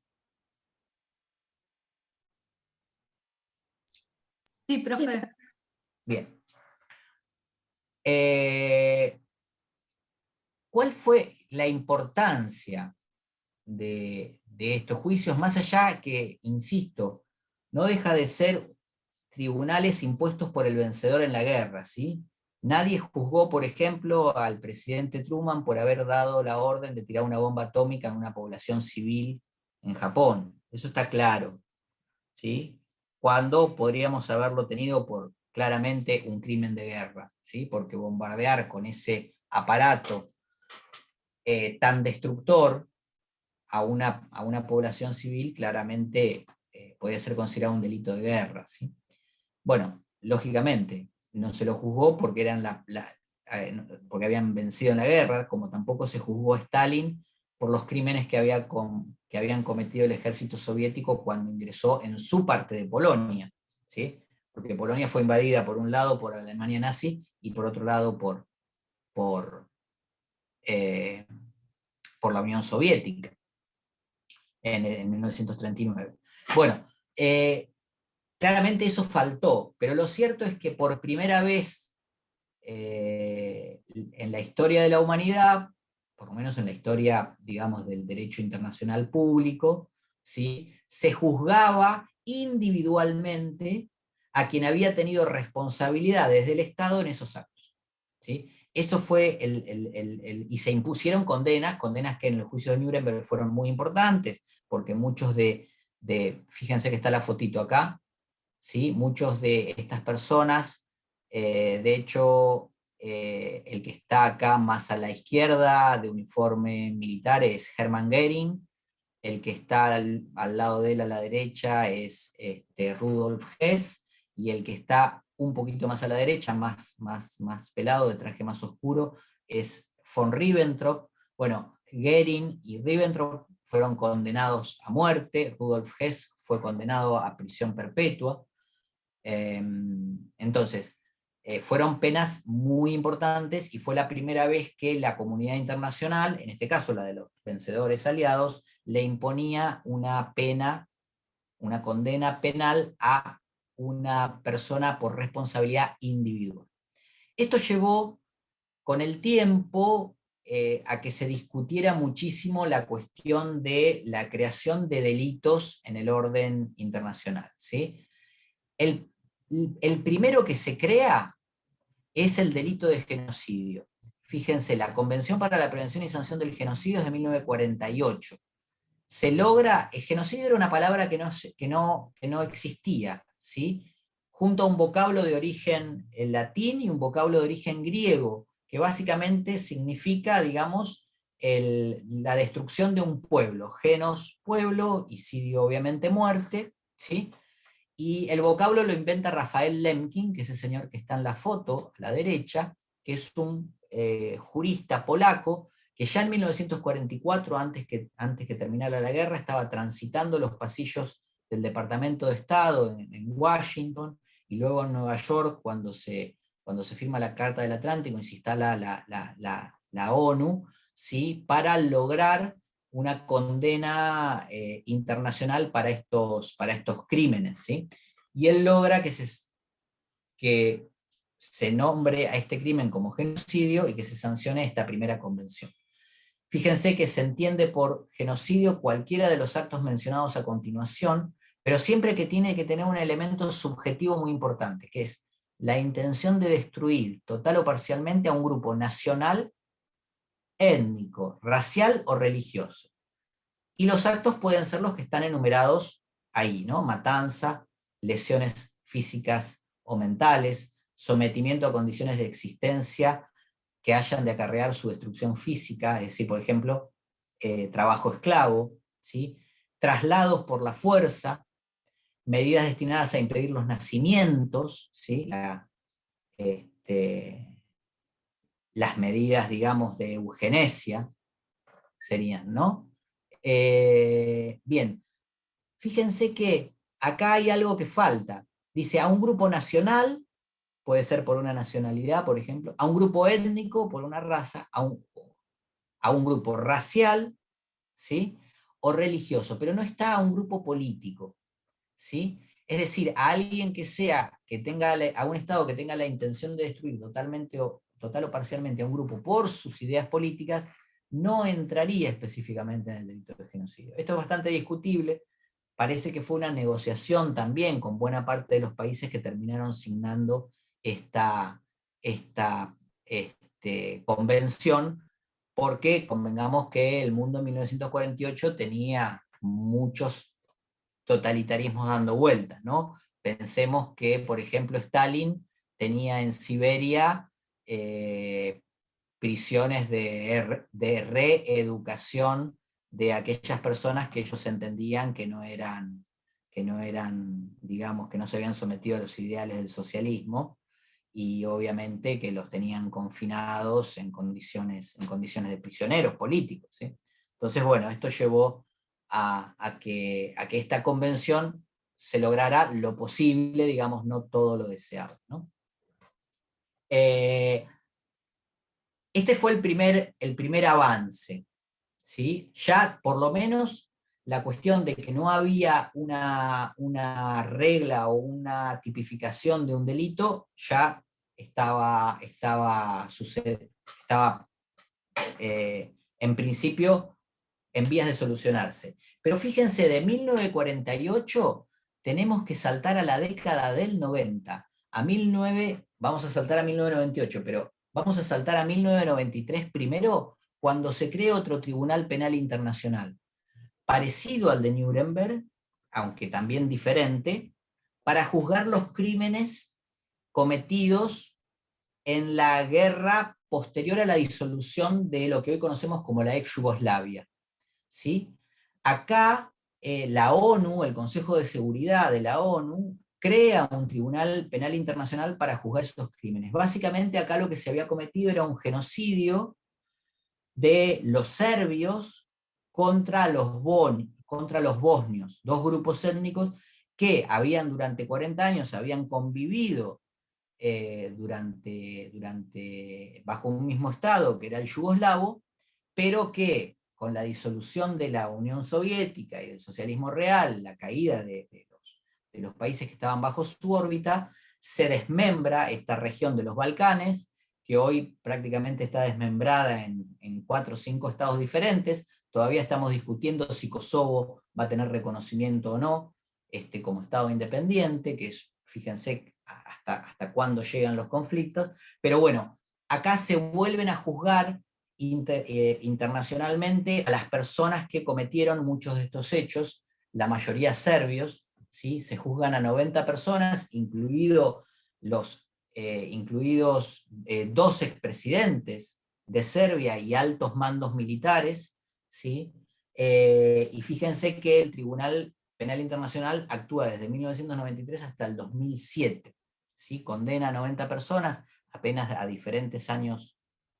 Sí, profe. Bien. ¿Cuál fue la importancia de estos juicios, más allá que, insisto, no deja de ser tribunales impuestos por el vencedor en la guerra, ¿sí? Nadie juzgó, por ejemplo, al presidente Truman por haber dado la orden de tirar una bomba atómica en una población civil en Japón. Eso está claro, ¿sí? Cuando podríamos haberlo tenido por claramente un crimen de guerra, ¿sí? Porque bombardear con ese aparato tan destructor a una población civil claramente podía ser considerado un delito de guerra, ¿sí? Bueno, lógicamente, no se lo juzgó porque, porque habían vencido en la guerra, como tampoco se juzgó a Stalin por los crímenes que habían cometido el ejército soviético cuando ingresó en su parte de Polonia, ¿sí? Porque Polonia fue invadida por un lado por Alemania nazi y por otro lado por la Unión Soviética en 1939. Bueno, claramente eso faltó, pero lo cierto es que por primera vez en la historia de la humanidad, por lo menos en la historia, digamos, del derecho internacional público, ¿sí? se juzgaba individualmente a quien había tenido responsabilidades del Estado en esos actos, ¿sí? Eso fue y se impusieron condenas que en el juicio de Nuremberg fueron muy importantes, porque muchos fíjense que está la fotito acá, ¿sí? Muchos de estas personas, de hecho, el que está acá más a la izquierda, de uniforme militar, es Hermann Göring, el que está al lado de él a la derecha es Rudolf Hess, y el que está un poquito más a la derecha, más pelado, de traje más oscuro, es von Ribbentrop. Bueno, Göring y Ribbentrop fueron condenados a muerte, Rudolf Hess fue condenado a prisión perpetua. Entonces, fueron penas muy importantes y fue la primera vez que la comunidad internacional, en este caso la de los vencedores aliados, le imponía una pena, una condena penal a una persona por responsabilidad individual. Esto llevó con el tiempo a que se discutiera muchísimo la cuestión de la creación de delitos en el orden internacional, ¿sí? El primero que se crea es el delito de genocidio. Fíjense, la Convención para la Prevención y Sanción del Genocidio es de 1948. Se logra, el genocidio era una palabra que no existía, ¿sí? Junto a un vocablo de origen latín y un vocablo de origen griego, que básicamente significa, digamos, la destrucción de un pueblo. Genos, pueblo, isidio, obviamente, muerte, ¿sí? Y el vocablo lo inventa Raphael Lemkin, que es el señor que está en la foto, a la derecha, que es un jurista polaco, que ya en 1944, antes que terminara la guerra, estaba transitando los pasillos del Departamento de Estado en Washington, y luego en Nueva York, cuando se firma la Carta del Atlántico y se instala la ONU, ¿sí? Para lograr una condena internacional para estos crímenes, ¿sí? Y él logra que se nombre a este crimen como genocidio y que se sancione esta primera convención. Fíjense que se entiende por genocidio cualquiera de los actos mencionados a continuación, pero siempre que tiene que tener un elemento subjetivo muy importante, que es la intención de destruir total o parcialmente a un grupo nacional, étnico, racial o religioso. Y los actos pueden ser los que están enumerados ahí, ¿no? Matanza, lesiones físicas o mentales, sometimiento a condiciones de existencia que hayan de acarrear su destrucción física, es decir, por ejemplo, trabajo esclavo, ¿sí? Traslados por la fuerza, medidas destinadas a impedir los nacimientos, ¿sí? Las medidas, digamos, de eugenesia serían, ¿no? Bien, fíjense que acá hay algo que falta. Dice, a un grupo nacional, puede ser por una nacionalidad, por ejemplo, a un grupo étnico, por una raza, a un grupo racial, ¿sí? O religioso, pero no está a un grupo político, ¿sí? Es decir, a alguien a un Estado que tenga la intención de destruir total o parcialmente a un grupo por sus ideas políticas, no entraría específicamente en el delito de genocidio. Esto es bastante discutible, parece que fue una negociación también con buena parte de los países que terminaron signando esta convención, porque convengamos que el mundo en 1948 tenía muchos totalitarismos dando vueltas, ¿no? Pensemos que, por ejemplo, Stalin tenía en Siberia prisiones de reeducación de aquellas personas que ellos entendían que no eran, digamos, que no se habían sometido a los ideales del socialismo, y obviamente que los tenían confinados en condiciones de prisioneros políticos, ¿sí? Entonces, bueno, esto llevó a que esta convención se lograra lo posible, digamos, no todo lo deseado, ¿no? Este fue el primer avance, ¿sí? Ya por lo menos la cuestión de que no había una regla o una tipificación de un delito ya estaba en principio en vías de solucionarse. Pero fíjense, de 1948 tenemos que saltar a la década del 90. Vamos a saltar a 1998, pero vamos a saltar a 1993 primero, cuando se crea otro Tribunal Penal Internacional, parecido al de Nuremberg, aunque también diferente, para juzgar los crímenes cometidos en la guerra posterior a la disolución de lo que hoy conocemos como la ex Yugoslavia. ¿Sí? Acá la ONU, el Consejo de Seguridad de la ONU, crea un Tribunal Penal Internacional para juzgar esos crímenes. Básicamente acá lo que se había cometido era un genocidio de los serbios contra los bosnios, dos grupos étnicos que durante 40 años habían convivido bajo un mismo estado, que era el yugoslavo, pero que con la disolución de la Unión Soviética y del socialismo real, la caída de los países que estaban bajo su órbita, se desmembra esta región de los Balcanes, que hoy prácticamente está desmembrada en 4 o 5 estados diferentes. Todavía estamos discutiendo si Kosovo va a tener reconocimiento o no como estado independiente, que es, fíjense, hasta cuándo llegan los conflictos. Pero bueno, acá se vuelven a juzgar internacionalmente a las personas que cometieron muchos de estos hechos, la mayoría serbios, ¿sí? Se juzgan a 90 personas, incluidos 2 expresidentes de Serbia y altos mandos militares, ¿sí? Y fíjense que el Tribunal Penal Internacional actúa desde 1993 hasta el 2007, ¿sí? Condena a 90 personas, apenas a diferentes años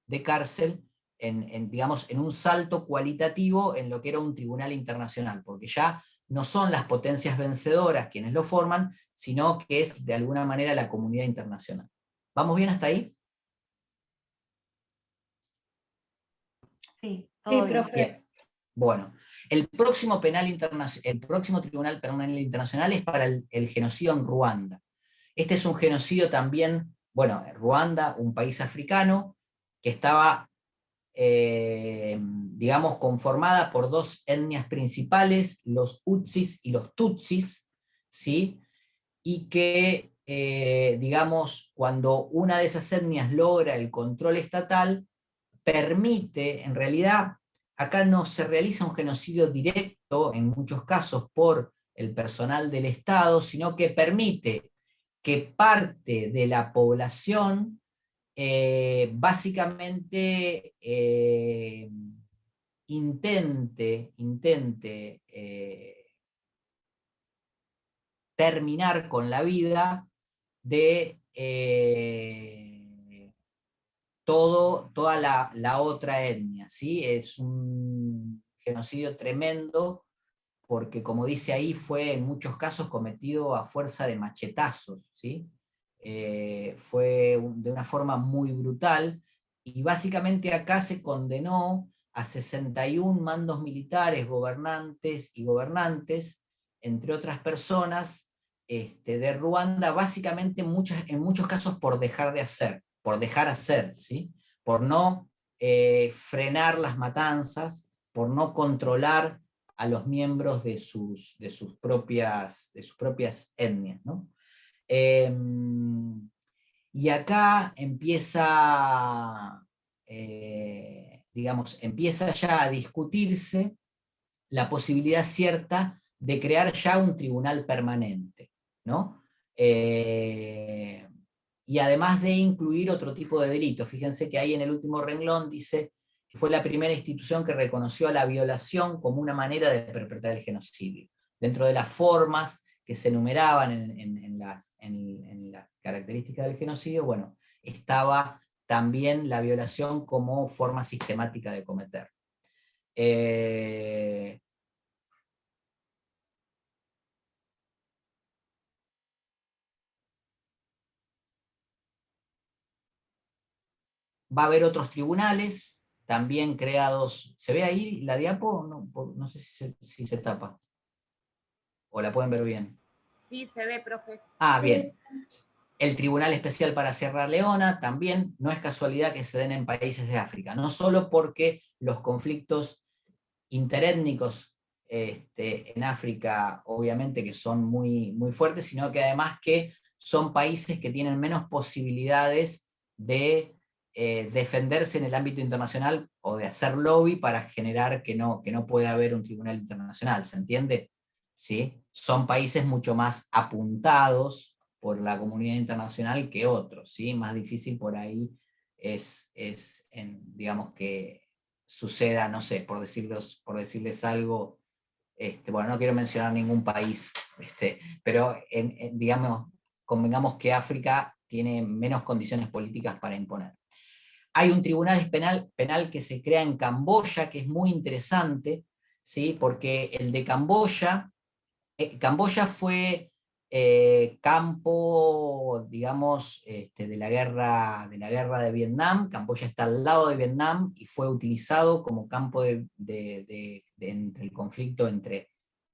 de cárcel, digamos, en un salto cualitativo en lo que era un tribunal internacional, porque ya no son las potencias vencedoras quienes lo forman, sino que es de alguna manera la comunidad internacional. ¿Vamos bien hasta ahí? Sí, Sí, todo bien. profe. Bien. Bueno, el próximo Tribunal Penal Internacional es para el genocidio en Ruanda. Este es un genocidio también, bueno, Ruanda, un país africano, que estaba, digamos, conformada por 2 etnias principales, los Hutsis y los Tutsis, ¿sí? Y que, digamos, cuando una de esas etnias logra el control estatal, permite, en realidad, acá no se realiza un genocidio directo, en muchos casos, por el personal del Estado, sino que permite que parte de la población básicamente intente terminar con la vida de toda la otra etnia, ¿sí? Es un genocidio tremendo, porque como dice ahí, fue en muchos casos cometido a fuerza de machetazos, ¿sí? Fue de una forma muy brutal, y básicamente acá se condenó a 61 mandos militares, gobernantes, entre otras personas, de Ruanda, básicamente en muchos casos por dejar hacer, ¿sí? Por no frenar las matanzas, por no controlar a los miembros de sus propias etnias, ¿no? Y acá empieza, digamos, empieza ya a discutirse la posibilidad cierta de crear ya un tribunal permanente, ¿no? Y además de incluir otro tipo de delitos. Fíjense que ahí en el último renglón dice que fue la primera institución que reconoció a la violación como una manera de perpetrar el genocidio. Dentro de las formas que se enumeraban en las características del genocidio, bueno, estaba también la violación como forma sistemática de cometer. Va a haber otros tribunales, también creados. ¿Se ve ahí la diapo? No sé si se tapa. ¿O la pueden ver bien? Sí, se ve, profe. Ah, bien. El Tribunal Especial para Sierra Leona también no es casualidad que se den en países de África, no solo porque los conflictos interétnicos en África, obviamente, que son muy, muy fuertes, sino que además que son países que tienen menos posibilidades de defenderse en el ámbito internacional o de hacer lobby para generar que no pueda haber un tribunal internacional, ¿se entiende? ¿Sí? Son países mucho más apuntados por la comunidad internacional que otros, ¿sí? Más difícil por ahí digamos, que suceda, no sé, por decirles algo, bueno, no quiero mencionar ningún país, pero digamos, convengamos que África tiene menos condiciones políticas para imponer. Hay un tribunal penal que se crea en Camboya, que es muy interesante, ¿sí? Porque el de Camboya fue campo, digamos, de la guerra de Vietnam. Camboya está al lado de Vietnam y fue utilizado como campo entre el conflicto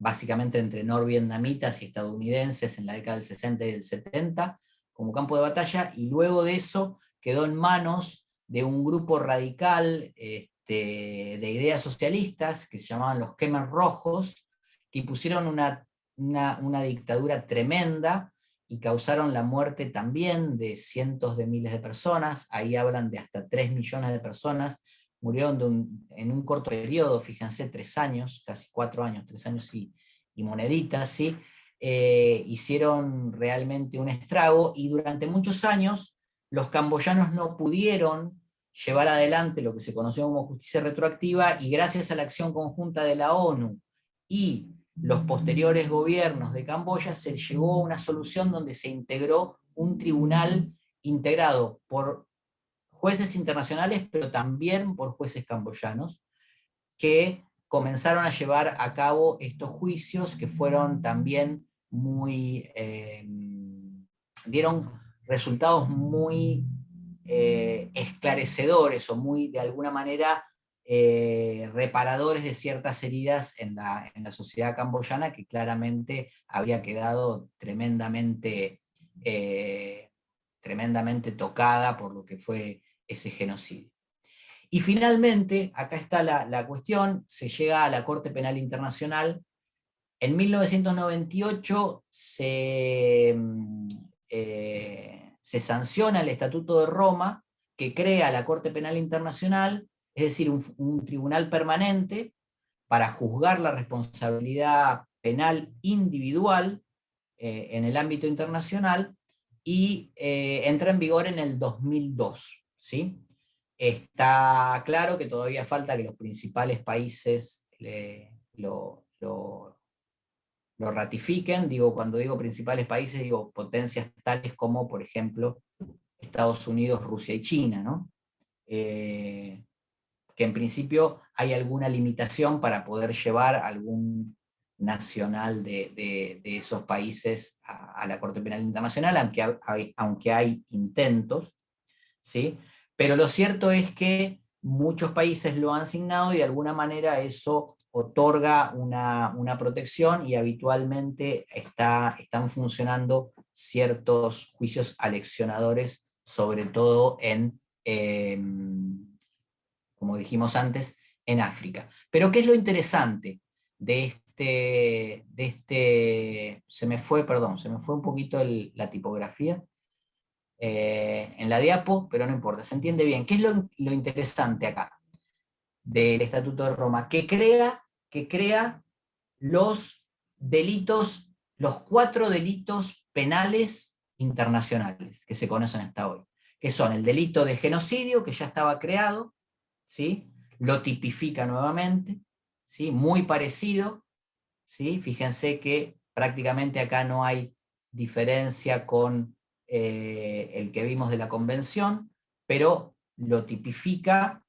básicamente entre norvietnamitas y estadounidenses en la década del 60 y del 70, como campo de batalla, y luego de eso quedó en manos de un grupo radical de ideas socialistas que se llamaban los Khmer Rojos, que impusieron una dictadura tremenda y causaron la muerte también de cientos de miles de personas. Ahí hablan de hasta 3 millones de personas, murieron en un corto periodo, fíjense, 3 años, casi 4 años, 3 años y moneditas, ¿sí? Hicieron realmente un estrago, y durante muchos años los camboyanos no pudieron llevar adelante lo que se conoció como justicia retroactiva, y gracias a la acción conjunta de la ONU y los posteriores gobiernos de Camboya se llegó a una solución donde se integró un tribunal integrado por jueces internacionales, pero también por jueces camboyanos, que comenzaron a llevar a cabo estos juicios que fueron también dieron resultados muy esclarecedores, o muy, de alguna manera, reparadores de ciertas heridas en la sociedad camboyana, que claramente había quedado tremendamente tocada por lo que fue ese genocidio. Y finalmente, acá está la cuestión, se llega a la Corte Penal Internacional. En 1998 se sanciona el Estatuto de Roma, que crea la Corte Penal Internacional, es decir, un tribunal permanente para juzgar la responsabilidad penal individual en el ámbito internacional, y entra en vigor en el 2002, ¿sí? Está claro que todavía falta que los principales países lo ratifiquen. Cuando digo principales países, digo potencias tales como, por ejemplo, Estados Unidos, Rusia y China, ¿no? Que en principio hay alguna limitación para poder llevar algún nacional de esos países a la Corte Penal Internacional, aunque hay intentos, ¿sí? Pero lo cierto es que muchos países lo han signado, y de alguna manera eso otorga una protección, y habitualmente están funcionando ciertos juicios aleccionadores, sobre todo como dijimos antes, en África. Pero ¿qué es lo interesante de se me fue un poquito la tipografía en la diapo, pero no importa, se entiende bien. ¿Qué es lo interesante acá del Estatuto de Roma? Que crea los delitos, los 4 delitos penales internacionales que se conocen hasta hoy, que son el delito de genocidio, que ya estaba creado, ¿sí? Lo tipifica nuevamente, ¿sí? Muy parecido, ¿sí? Fíjense que prácticamente acá no hay diferencia con el que vimos de la Convención, pero lo tipifica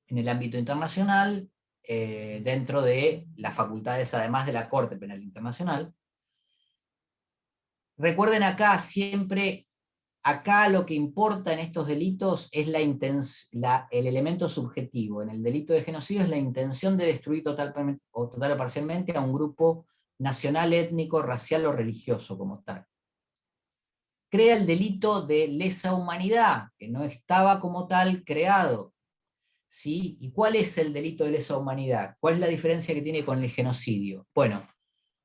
en el ámbito internacional, dentro de las facultades además de la Corte Penal Internacional. Recuerden acá siempre, acá lo que importa en estos delitos es el elemento subjetivo. En el delito de genocidio es la intención de destruir total o parcialmente a un grupo nacional, étnico, racial o religioso como tal. Crea el delito de lesa humanidad, que no estaba como tal creado. ¿sí? ¿Y cuál es el delito de lesa humanidad? ¿Cuál es la diferencia que tiene con el genocidio? Bueno,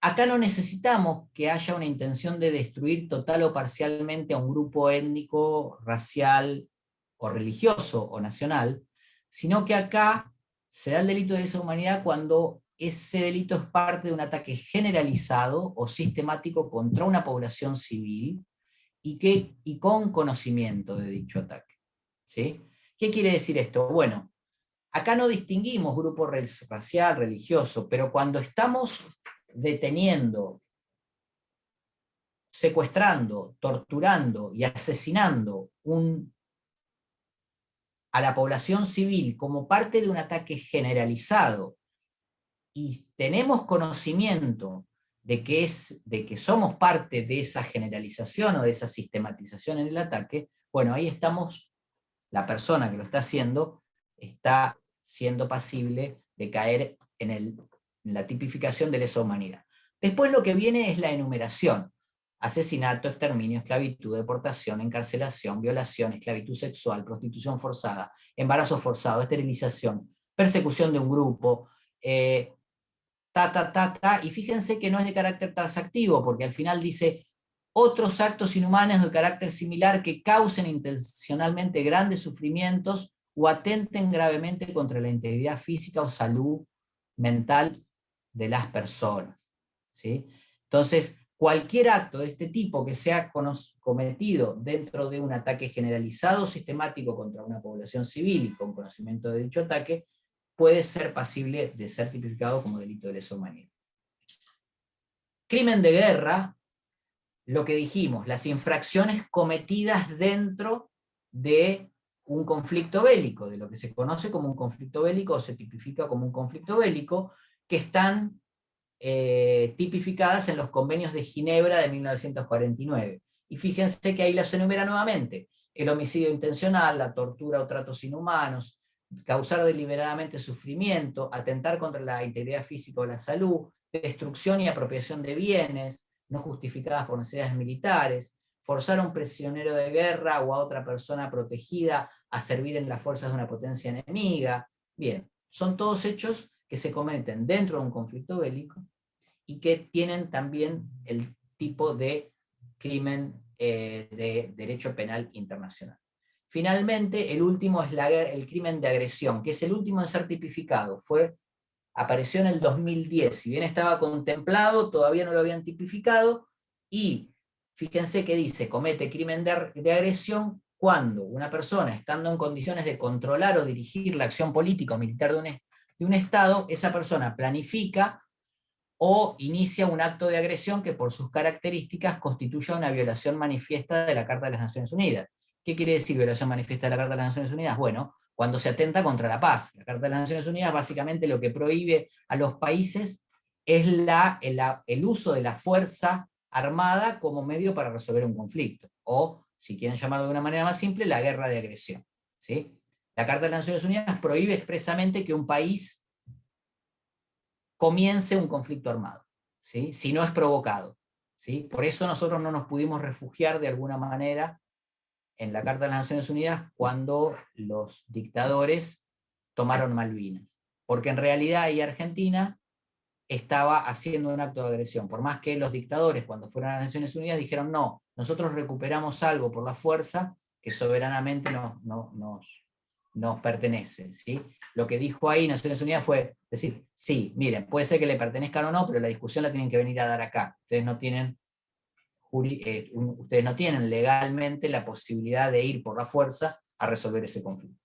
acá no necesitamos que haya una intención de destruir total o parcialmente a un grupo étnico, racial, o religioso, o nacional, sino que acá se da el delito de lesa humanidad cuando ese delito es parte de un ataque generalizado o sistemático contra una población civil y con conocimiento de dicho ataque. ¿Sí? ¿Qué quiere decir esto? Bueno, acá no distinguimos grupo racial, religioso, pero cuando estamos deteniendo, secuestrando, torturando y asesinando a la población civil como parte de un ataque generalizado, y tenemos conocimiento de que somos parte de esa generalización o de esa sistematización en el ataque, bueno, ahí estamos, la persona que lo está haciendo está siendo pasible de caer en la tipificación de lesa humanidad. Después lo que viene es la enumeración: asesinato, exterminio, esclavitud, deportación, encarcelación, violación, esclavitud sexual, prostitución forzada, embarazo forzado, esterilización, persecución de un grupo, y fíjense que no es de carácter taxativo, porque al final dice otros actos inhumanos de carácter similar que causen intencionalmente grandes sufrimientos o atenten gravemente contra la integridad física o salud mental de las personas. ¿Sí? Entonces, cualquier acto de este tipo que sea cometido dentro de un ataque generalizado o sistemático contra una población civil y con conocimiento de dicho ataque, puede ser pasible de ser tipificado como delito de lesa humanidad. Crimen de guerra, lo que dijimos, las infracciones cometidas dentro de un conflicto bélico, de lo que se conoce como un conflicto bélico o se tipifica como un conflicto bélico, que están tipificadas en los convenios de Ginebra de 1949. Y fíjense que ahí las enumera nuevamente: el homicidio intencional, la tortura o tratos inhumanos, causar deliberadamente sufrimiento, atentar contra la integridad física o la salud, destrucción y apropiación de bienes no justificadas por necesidades militares, forzar a un prisionero de guerra o a otra persona protegida a servir en las fuerzas de una potencia enemiga. Bien, son todos hechos que se cometen dentro de un conflicto bélico y que tienen también el tipo de crimen de derecho penal internacional. Finalmente, el último es el crimen de agresión, que es el último en ser tipificado. Apareció en el 2010, si bien estaba contemplado, todavía no lo habían tipificado, y fíjense que dice: comete crimen de agresión cuando una persona, estando en condiciones de controlar o dirigir la acción política o militar de un Estado, esa persona planifica o inicia un acto de agresión que por sus características constituya una violación manifiesta de la Carta de las Naciones Unidas. ¿Qué quiere decir violación manifiesta de la Carta de las Naciones Unidas? Bueno, cuando se atenta contra la paz. La Carta de las Naciones Unidas básicamente lo que prohíbe a los países es el uso de la fuerza armada como medio para resolver un conflicto, o, si quieren llamarlo de una manera más simple, la guerra de agresión. ¿Sí? La Carta de las Naciones Unidas prohíbe expresamente que un país comience un conflicto armado, ¿sí? Si no es provocado. ¿Sí? Por eso nosotros no nos pudimos refugiar de alguna manera en la Carta de las Naciones Unidas cuando los dictadores tomaron Malvinas, porque en realidad ahí Argentina estaba haciendo un acto de agresión, por más que los dictadores cuando fueron a las Naciones Unidas dijeron: no, nosotros recuperamos algo por la fuerza que soberanamente nos pertenece. ¿Sí? Lo que dijo ahí Naciones Unidas fue decir: sí, miren, puede ser que le pertenezcan o no, pero la discusión la tienen que venir a dar acá. Ustedes no tienen legalmente la posibilidad de ir por la fuerza a resolver ese conflicto.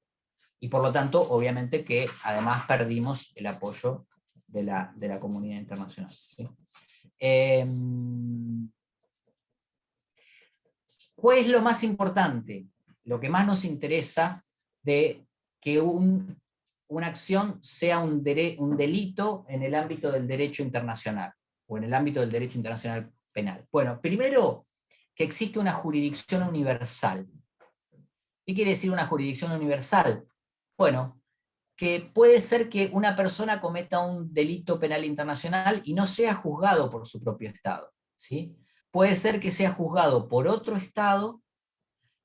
Y por lo tanto, obviamente que además perdimos el apoyo de la comunidad internacional. ¿Sí? ¿Cuál es lo más importante? Lo que más nos interesa de que una acción sea un delito en el ámbito del derecho internacional, o en el ámbito del derecho internacional penal. Bueno, primero, que existe una jurisdicción universal. ¿Qué quiere decir una jurisdicción universal? Bueno, que puede ser que una persona cometa un delito penal internacional y no sea juzgado por su propio Estado. ¿Sí? Puede ser que sea juzgado por otro Estado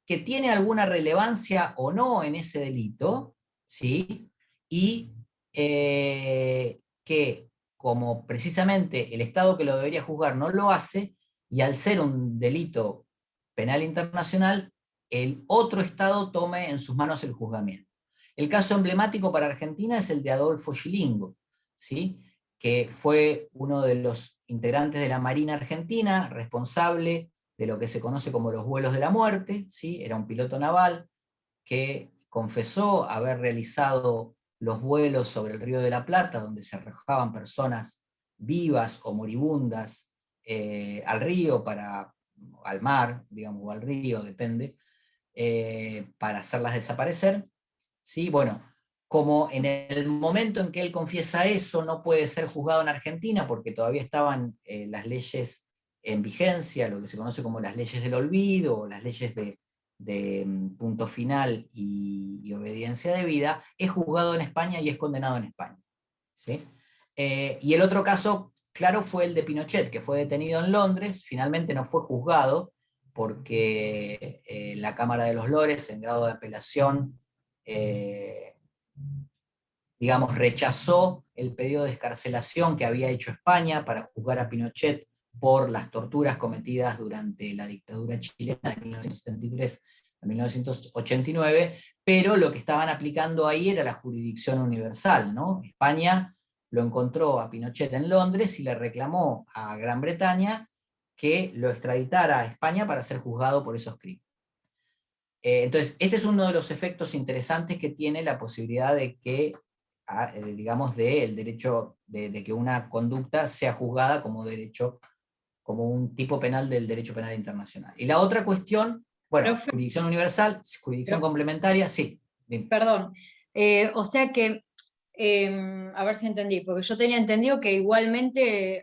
que tiene alguna relevancia o no en ese delito, ¿sí? Y que como precisamente el Estado que lo debería juzgar no lo hace, y al ser un delito penal internacional, el otro Estado tome en sus manos el juzgamiento. El caso emblemático para Argentina es el de Adolfo Scilingo, ¿sí? Que fue uno de los integrantes de la Marina Argentina, responsable de lo que se conoce como los vuelos de la muerte, ¿sí? Era un piloto naval que confesó haber realizado los vuelos sobre el Río de la Plata, donde se arrojaban personas vivas o moribundas al río, al mar, digamos, o al río, depende, para hacerlas desaparecer. ¿Sí? Bueno, como en el momento en que él confiesa eso no puede ser juzgado en Argentina porque todavía estaban las leyes en vigencia, lo que se conoce como las leyes del olvido, o las leyes de punto final y obediencia debida, es juzgado en España y es condenado en España. ¿Sí? Y el otro caso, claro, fue el de Pinochet, que fue detenido en Londres, finalmente no fue juzgado, porque la Cámara de los Lores, en grado de apelación, digamos, rechazó el pedido de excarcelación que había hecho España para juzgar a Pinochet por las torturas cometidas durante la dictadura chilena de 1973 a 1989, pero lo que estaban aplicando ahí era la jurisdicción universal, ¿no? España lo encontró a Pinochet en Londres y le reclamó a Gran Bretaña que lo extraditara a España para ser juzgado por esos crímenes. Entonces, este es uno de los efectos interesantes que tiene la posibilidad de que, digamos, del derecho de que una conducta sea juzgada como derecho, como un tipo penal del derecho penal internacional. Y la otra cuestión, bueno, jurisdicción universal, jurisdicción complementaria, sí. Dime. Perdón, o sea que, a ver si entendí, porque yo tenía entendido que igualmente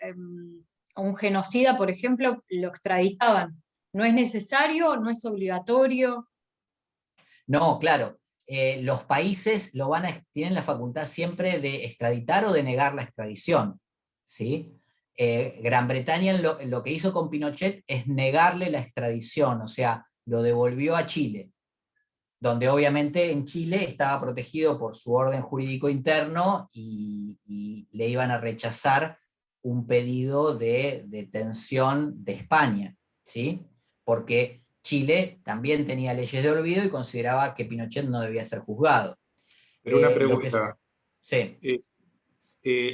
a un genocida, por ejemplo, lo extraditaban. ¿No es necesario? ¿No es obligatorio? No, claro. Los países tienen la facultad siempre de extraditar o de negar la extradición, ¿sí? Gran Bretaña lo que hizo con Pinochet es negarle la extradición, o sea, lo devolvió a Chile, donde obviamente en Chile estaba protegido por su orden jurídico interno y le iban a rechazar un pedido de detención de España, ¿sí? Porque Chile también tenía leyes de olvido y consideraba que Pinochet no debía ser juzgado. Pero una pregunta. Sí.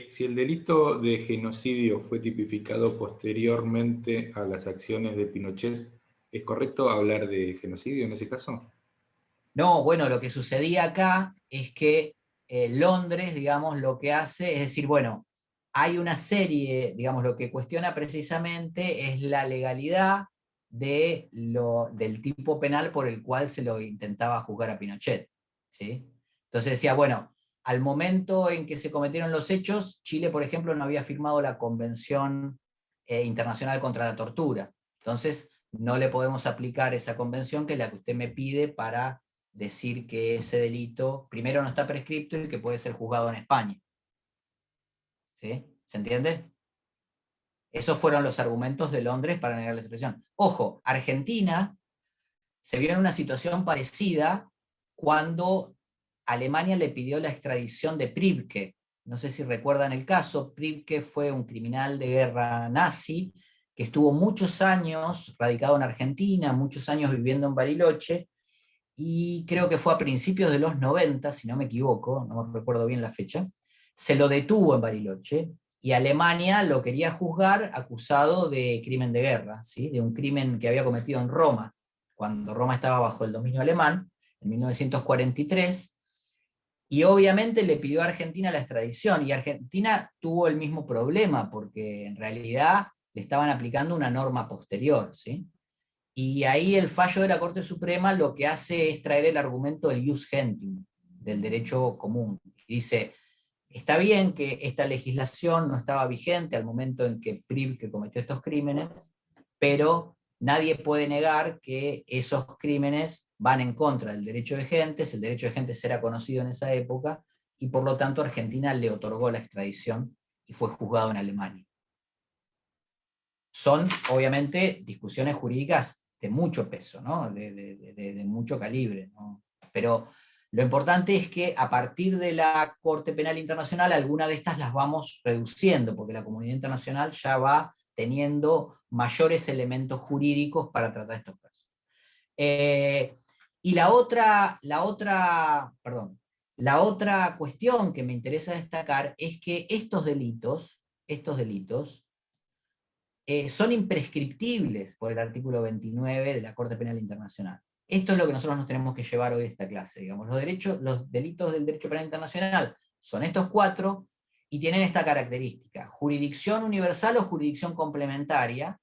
Si el delito de genocidio fue tipificado posteriormente a las acciones de Pinochet, ¿es correcto hablar de genocidio en ese caso? No, bueno, lo que sucedía acá es que Londres, digamos, lo que hace es decir, bueno, hay una serie, digamos, lo que cuestiona precisamente es la legalidad del tipo penal por el cual se lo intentaba juzgar a Pinochet, ¿sí? Entonces decía, bueno, al momento en que se cometieron los hechos, Chile, por ejemplo, no había firmado la Convención Internacional contra la Tortura. Entonces, no le podemos aplicar esa convención que es la que usted me pide para decir que ese delito, primero, no está prescripto y que puede ser juzgado en España. ¿Sí? ¿Se entiende? Esos fueron los argumentos de Londres para negar la extradición. Ojo, Argentina se vio en una situación parecida cuando Alemania le pidió la extradición de Priebke. No sé si recuerdan el caso. Priebke fue un criminal de guerra nazi que estuvo muchos años radicado en Argentina, muchos años viviendo en Bariloche, y creo que fue a principios de los 90, si no me equivoco, no recuerdo bien la fecha, se lo detuvo en Bariloche, y Alemania lo quería juzgar acusado de crimen de guerra, ¿sí? De un crimen que había cometido en Roma, cuando Roma estaba bajo el dominio alemán, en 1943, y obviamente le pidió a Argentina la extradición, y Argentina tuvo el mismo problema, porque en realidad le estaban aplicando una norma posterior, ¿sí? Y ahí el fallo de la Corte Suprema lo que hace es traer el argumento del jus gentium, del derecho común. Dice, está bien que esta legislación no estaba vigente al momento en que Priebke cometió estos crímenes, pero nadie puede negar que esos crímenes van en contra del derecho de gentes, el derecho de gentes era conocido en esa época, y por lo tanto Argentina le otorgó la extradición y fue juzgado en Alemania. Son, obviamente, discusiones jurídicas de mucho peso, ¿no? de mucho calibre, ¿no? Pero Lo importante es que a partir de la Corte Penal Internacional, algunas de estas las vamos reduciendo, porque la comunidad internacional ya va teniendo mayores elementos jurídicos para tratar estos casos. Y la otra cuestión que me interesa destacar es que estos delitos son imprescriptibles por el artículo 29 de la Corte Penal Internacional. Esto es lo que nosotros nos tenemos que llevar hoy de esta clase. Digamos. Los delitos del derecho penal internacional son estos 4 y tienen esta característica: jurisdicción universal o jurisdicción complementaria.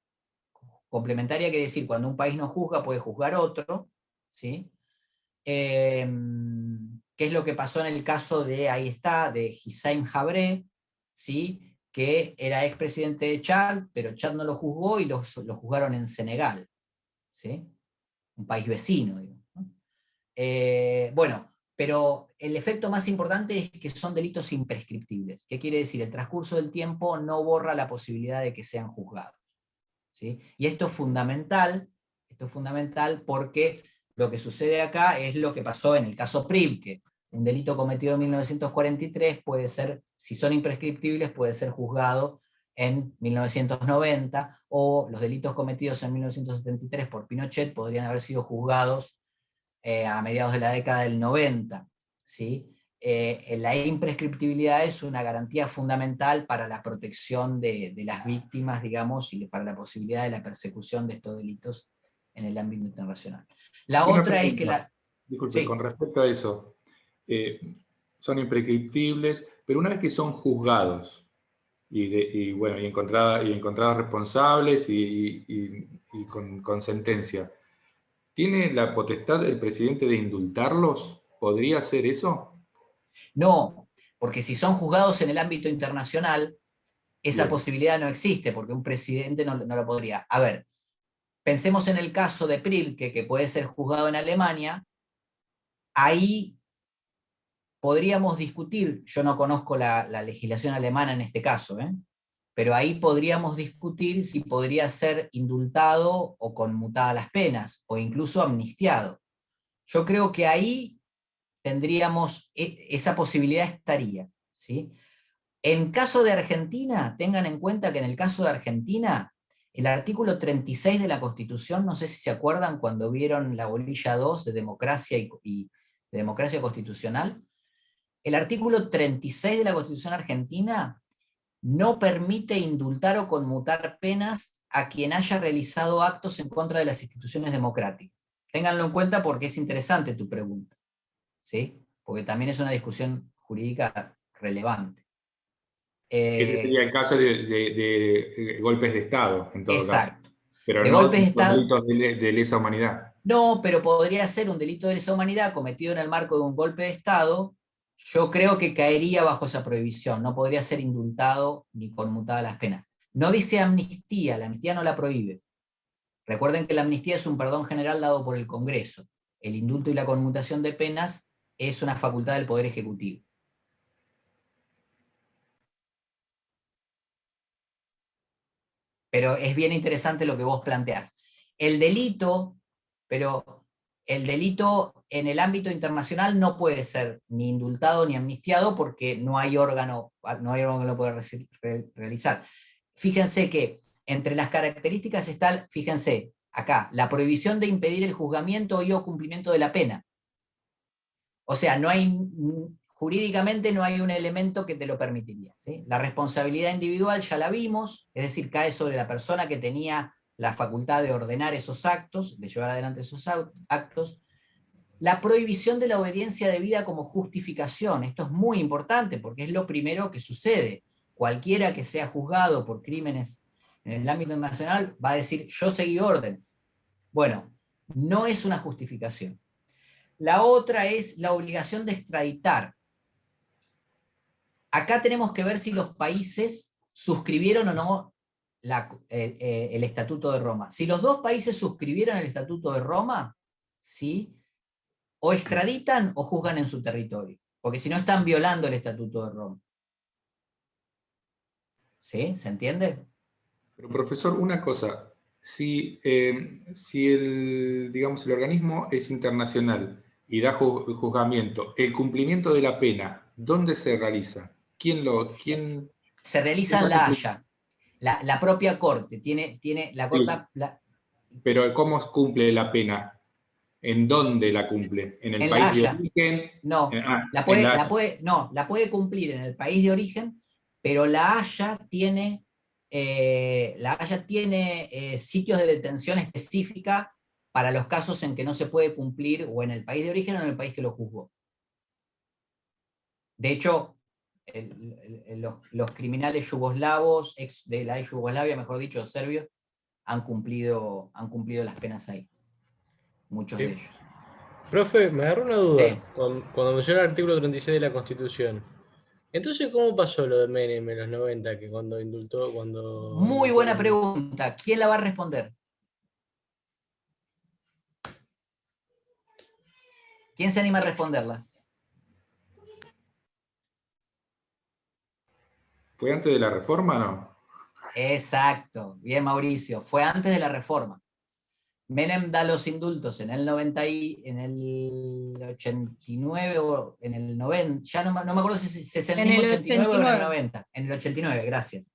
Complementaria quiere decir cuando un país no juzga puede juzgar otro, ¿sí? ¿Qué es lo que pasó en el caso de, ahí está, de Hissène Habré, ¿sí? Que era expresidente de Chad, pero Chad no lo juzgó y lo juzgaron en Senegal, ¿sí? Un país vecino, digo, ¿no? Bueno, pero el efecto más importante es que son delitos imprescriptibles. ¿Qué quiere decir? El transcurso del tiempo no borra la posibilidad de que sean juzgados, ¿sí? Y esto es fundamental porque lo que sucede acá es lo que pasó en el caso Prilke. Un delito cometido en 1943 puede ser, si son imprescriptibles, puede ser juzgado en 1990, o los delitos cometidos en 1973 por Pinochet podrían haber sido juzgados a mediados de la década del 90, ¿sí? La imprescriptibilidad es una garantía fundamental para la protección de las víctimas, digamos, y para la posibilidad de la persecución de estos delitos en el ámbito internacional. La otra es que Disculpe, sí. Con respecto a eso, son imprescriptibles, pero una vez que son juzgados y encontrados responsables y con sentencia, ¿tiene la potestad el presidente de indultarlos? ¿Podría hacer eso? No, porque si son juzgados en el ámbito internacional, esa Bien. posibilidad no existe, porque un presidente no lo podría. A ver, pensemos en el caso de Prilke, que puede ser juzgado en Alemania. Ahí podríamos discutir, yo no conozco la legislación alemana en este caso, pero ahí podríamos discutir si podría ser indultado o conmutadas las penas, o incluso amnistiado. Yo creo que ahí tendríamos, esa posibilidad estaría, ¿sí? En caso de Argentina, tengan en cuenta que en el caso de Argentina, el artículo 36 de la Constitución, no sé si se acuerdan cuando vieron la bolilla 2 de democracia y de democracia constitucional, el artículo 36 de la Constitución argentina no permite indultar o conmutar penas a quien haya realizado actos en contra de las instituciones democráticas. Ténganlo en cuenta porque es interesante tu pregunta, ¿sí? Porque también es una discusión jurídica relevante. Ese sería el caso de golpes de Estado, en todo exacto. caso. Pero de no golpes de Estado, delitos de lesa humanidad. No, pero podría ser un delito de lesa humanidad cometido en el marco de un golpe de Estado. Yo creo que caería bajo esa prohibición, no podría ser indultado ni conmutada las penas. No dice amnistía, la amnistía no la prohíbe. Recuerden que la amnistía es un perdón general dado por el Congreso. El indulto y la conmutación de penas es una facultad del Poder Ejecutivo. Pero es bien interesante lo que vos planteás. El delito en el ámbito internacional no puede ser ni indultado ni amnistiado porque no hay órgano que lo pueda realizar. Fíjense que entre las características está, fíjense, acá, la prohibición de impedir el juzgamiento y o cumplimiento de la pena. O sea, jurídicamente no hay un elemento que te lo permitiría, ¿sí? La responsabilidad individual ya la vimos, es decir, cae sobre la persona que tenía la facultad de ordenar esos actos, de llevar adelante esos actos. La prohibición de la obediencia debida como justificación, esto es muy importante porque es lo primero que sucede. Cualquiera que sea juzgado por crímenes en el ámbito internacional va a decir, yo seguí órdenes. Bueno, no es una justificación. La otra es la obligación de extraditar. Acá tenemos que ver si los países suscribieron o no el Estatuto de Roma. Si los dos países suscribieron el Estatuto de Roma, ¿sí?, o extraditan o juzgan en su territorio, porque si no están violando el Estatuto de Roma. ¿Sí? ¿Se entiende? Pero profesor, una cosa, si el organismo es internacional y da juzgamiento. El cumplimiento de la pena, ¿dónde se realiza? ¿Quién se realiza en La Haya? La propia corte tiene la corte. Sí. Pero ¿cómo cumple la pena? ¿En dónde la cumple? ¿En el país de origen? No, la puede cumplir en el país de origen, pero La Haya tiene sitios de detención específica para los casos en que no se puede cumplir o en el país de origen o en el país que lo juzgó. De hecho, los criminales yugoslavos, ex de la Yugoslavia, mejor dicho, serbios, han cumplido las penas ahí. Muchos de ellos. Profe, me agarró una duda cuando mencionó el artículo 36 de la Constitución. Entonces, ¿cómo pasó lo de Menem en los 90, que cuando indultó, Muy buena pregunta. ¿Quién la va a responder? ¿Quién se anima a responderla? ¿Fue antes de la reforma o no? Exacto. Bien, Mauricio. Fue antes de la reforma. Menem da los indultos en el 89 o en el 90, ya no me acuerdo si es en el mismo 89 o en el 90. En el 89, gracias.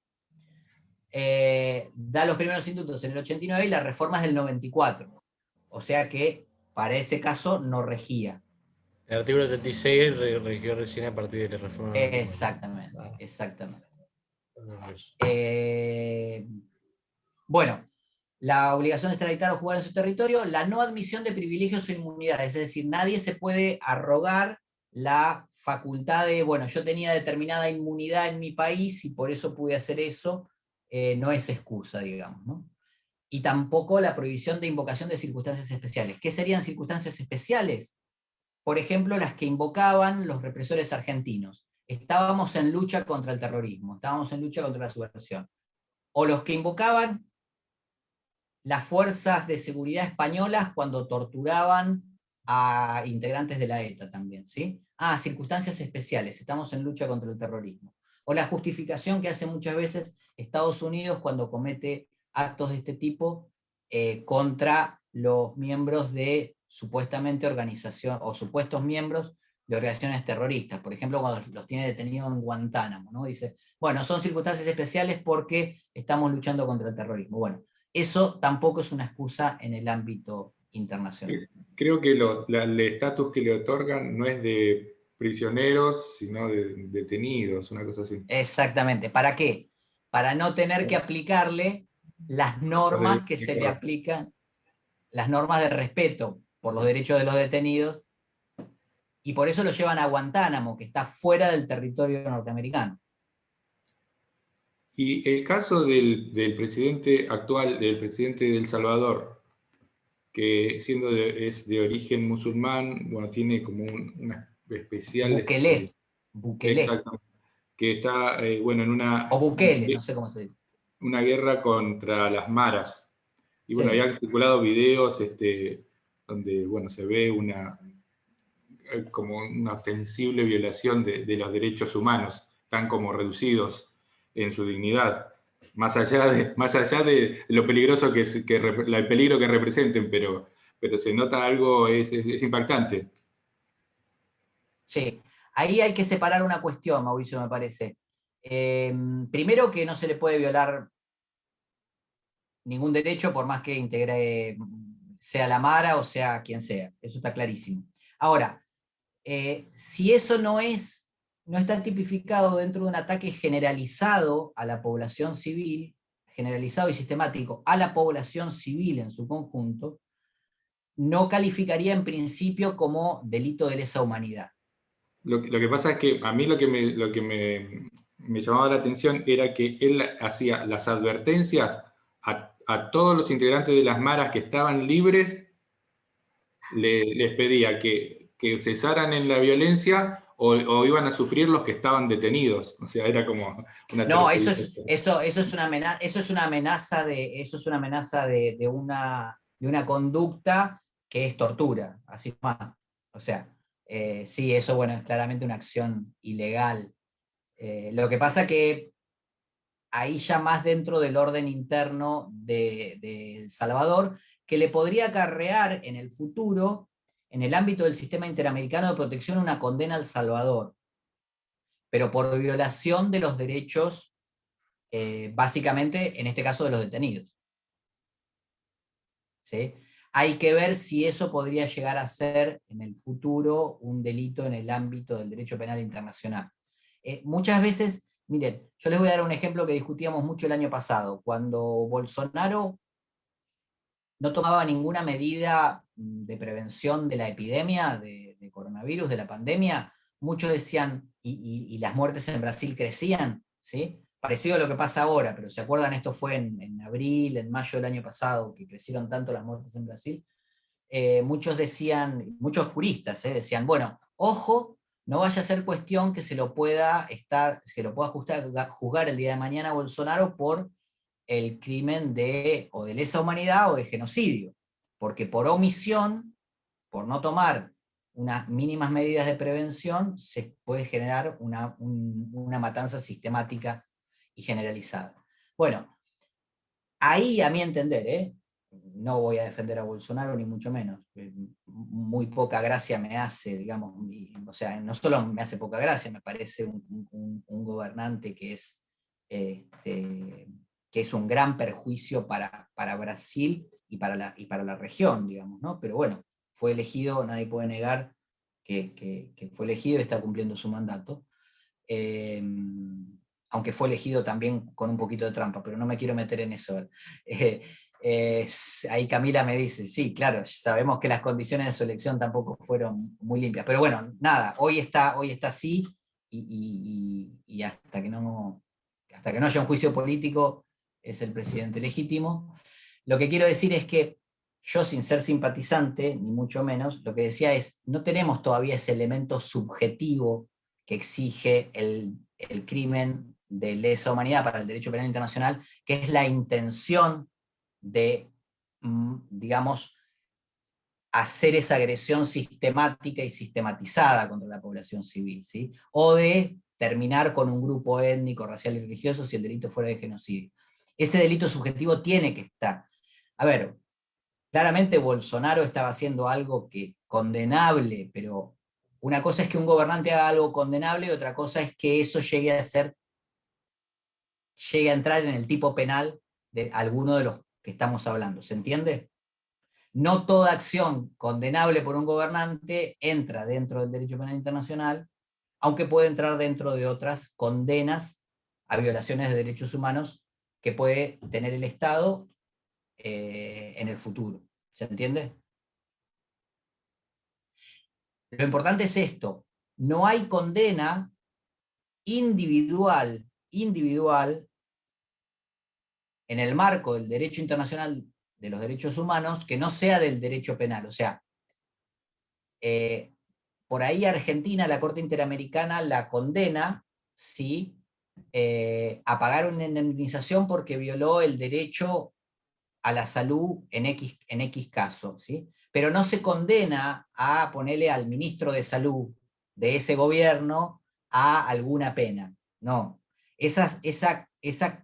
Da los primeros indultos en el 89 y la reforma es del 94. O sea que para ese caso no regía. El artículo 36 regió recién a partir de la reforma. Exactamente, exactamente. Bueno, la obligación de extraditar o jugar en su territorio, la no admisión de privilegios o inmunidades, es decir, nadie se puede arrogar la facultad de, bueno, yo tenía determinada inmunidad en mi país y por eso pude hacer eso, no es excusa, digamos, ¿no? Y tampoco la prohibición de invocación de circunstancias especiales. ¿Qué serían circunstancias especiales? Por ejemplo, las que invocaban los represores argentinos. Estábamos en lucha contra el terrorismo, estábamos en lucha contra la subversión. O los que invocaban las fuerzas de seguridad españolas cuando torturaban a integrantes de la ETA también, ¿sí? Circunstancias especiales, estamos en lucha contra el terrorismo. O la justificación que hace muchas veces Estados Unidos cuando comete actos de este tipo contra los miembros de supuestamente organización, o supuestos miembros de organizaciones terroristas. Por ejemplo, cuando los tiene detenidos en Guantánamo, ¿no? Dice, bueno, son circunstancias especiales porque estamos luchando contra el terrorismo. Bueno, eso tampoco es una excusa en el ámbito internacional. Creo que el estatus que le otorgan no es de prisioneros, sino de detenidos, una cosa así. Exactamente. ¿Para qué? Para no tener que aplicarle las normas que se le aplican, las normas de respeto por los derechos de los detenidos, y por eso lo llevan a Guantánamo, que está fuera del territorio norteamericano. Y el caso del presidente actual, del presidente de El Salvador, que siendo es de origen musulmán, bueno, tiene como una especial... Bukele. Exactamente. Que está, bueno, en una... O Bukele, no sé cómo se dice. Una guerra contra las maras. Y bueno, había circulado videos donde, bueno, se ve como una ostensible violación de los derechos humanos, tan como reducidos en su dignidad, más allá de lo peligroso el peligro que representen, pero se nota algo, es impactante. Sí, ahí hay que separar una cuestión, Mauricio, me parece. Primero que no se le puede violar ningún derecho, por más que sea la Mara o sea quien sea, eso está clarísimo. Ahora, si eso no está tipificado dentro de un ataque generalizado a la población civil, generalizado y sistemático a la población civil en su conjunto, no calificaría en principio como delito de lesa humanidad. Lo que pasa es que a mí lo que me llamaba la atención era que él hacía las advertencias a todos los integrantes de las maras que estaban libres, les pedía que cesaran en la violencia o iban a sufrir los que estaban detenidos. O sea, era como una... No, eso es una amenaza de una conducta que es tortura, así más. O sea, sí, eso, bueno, es claramente una acción ilegal. Lo que pasa que ahí ya más dentro del orden interno de El Salvador, que le podría acarrear en el futuro en el ámbito del sistema interamericano de protección una condena a El Salvador, pero por violación de los derechos, básicamente, en este caso, de los detenidos. ¿Sí? Hay que ver si eso podría llegar a ser en el futuro un delito en el ámbito del derecho penal internacional. Muchas veces, miren, yo les voy a dar un ejemplo que discutíamos mucho el año pasado, cuando Bolsonaro no tomaba ninguna medida de prevención de la epidemia, de coronavirus, de la pandemia, muchos decían, y las muertes en Brasil crecían, ¿sí? Parecido a lo que pasa ahora, pero ¿se acuerdan? Esto fue en abril, en mayo del año pasado, que crecieron tanto las muertes en Brasil. Muchos decían, muchos juristas decían, bueno, ojo, no vaya a ser cuestión que se lo pueda juzgar el día de mañana a Bolsonaro por el crimen o de lesa humanidad o de genocidio, porque por omisión, por no tomar unas mínimas medidas de prevención, se puede generar una matanza sistemática y generalizada. Bueno, ahí a mi entender, no voy a defender a Bolsonaro ni mucho menos, muy poca gracia me hace, digamos, o sea, no solo me hace poca gracia, me parece un gobernante que es un gran perjuicio para Brasil y para la región, digamos, ¿no? Pero bueno, fue elegido, nadie puede negar que fue elegido y está cumpliendo su mandato. Aunque fue elegido también con un poquito de trampa, pero no me quiero meter en eso. Ahí Camila me dice, sí, claro, sabemos que las condiciones de su elección tampoco fueron muy limpias, pero bueno, nada, hoy está así, y hasta que no haya un juicio político, es el presidente legítimo. Lo que quiero decir es que yo, sin ser simpatizante, ni mucho menos, lo que decía es, no tenemos todavía ese elemento subjetivo que exige el crimen de lesa humanidad para el derecho penal internacional, que es la intención de, digamos, hacer esa agresión sistemática y sistematizada contra la población civil, ¿sí? O de terminar con un grupo étnico, racial y religioso si el delito fuera de genocidio. Ese delito subjetivo tiene que estar. A ver, claramente Bolsonaro estaba haciendo algo condenable, pero una cosa es que un gobernante haga algo condenable y otra cosa es que eso llegue a entrar en el tipo penal de alguno de los que estamos hablando. ¿Se entiende? No toda acción condenable por un gobernante entra dentro del derecho penal internacional, aunque puede entrar dentro de otras condenas a violaciones de derechos humanos que puede tener el Estado en el futuro. ¿Se entiende? Lo importante es esto: no hay condena individual en el marco del derecho internacional de los derechos humanos que no sea del derecho penal. O sea, por ahí Argentina, la Corte Interamericana la condena, ¿sí?, a pagar una indemnización porque violó el derecho a la salud en X caso, ¿sí? Pero no se condena a ponerle al ministro de salud de ese gobierno a alguna pena. No. Esa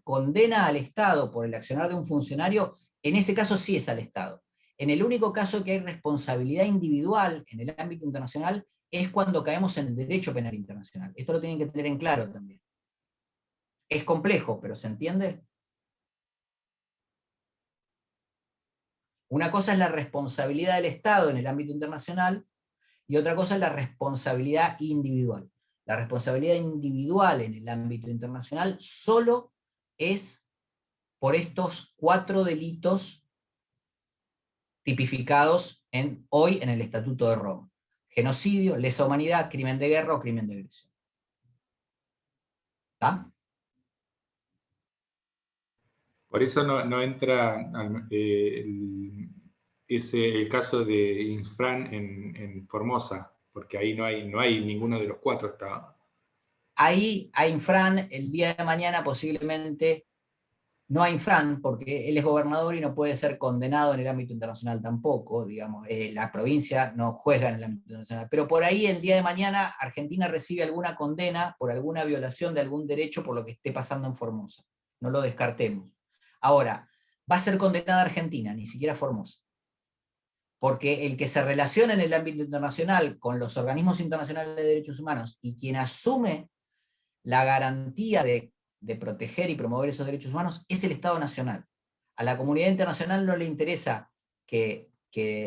condena al Estado por el accionar de un funcionario, en ese caso sí es al Estado. En el único caso que hay responsabilidad individual en el ámbito internacional es cuando caemos en el derecho penal internacional. Esto lo tienen que tener en claro también. Es complejo, pero ¿se entiende? Una cosa es la responsabilidad del Estado en el ámbito internacional y otra cosa es la responsabilidad individual. La responsabilidad individual en el ámbito internacional solo es por estos 4 delitos tipificados hoy en el Estatuto de Roma: genocidio, lesa humanidad, crimen de guerra o crimen de agresión. ¿Está? Por eso no entra el caso de Infran en Formosa, porque ahí no hay ninguno de los 4 hasta. Ahí a Infran el día de mañana posiblemente no a Infran, porque él es gobernador y no puede ser condenado en el ámbito internacional tampoco, digamos, la provincia no juega en el ámbito internacional, pero por ahí el día de mañana Argentina recibe alguna condena por alguna violación de algún derecho por lo que esté pasando en Formosa. No lo descartemos. Ahora, va a ser condenada Argentina, ni siquiera Formosa. porque el que se relaciona en el ámbito internacional con los organismos internacionales de derechos humanos y quien asume la garantía de proteger y promover esos derechos humanos es el Estado Nacional. A la comunidad internacional no le interesa que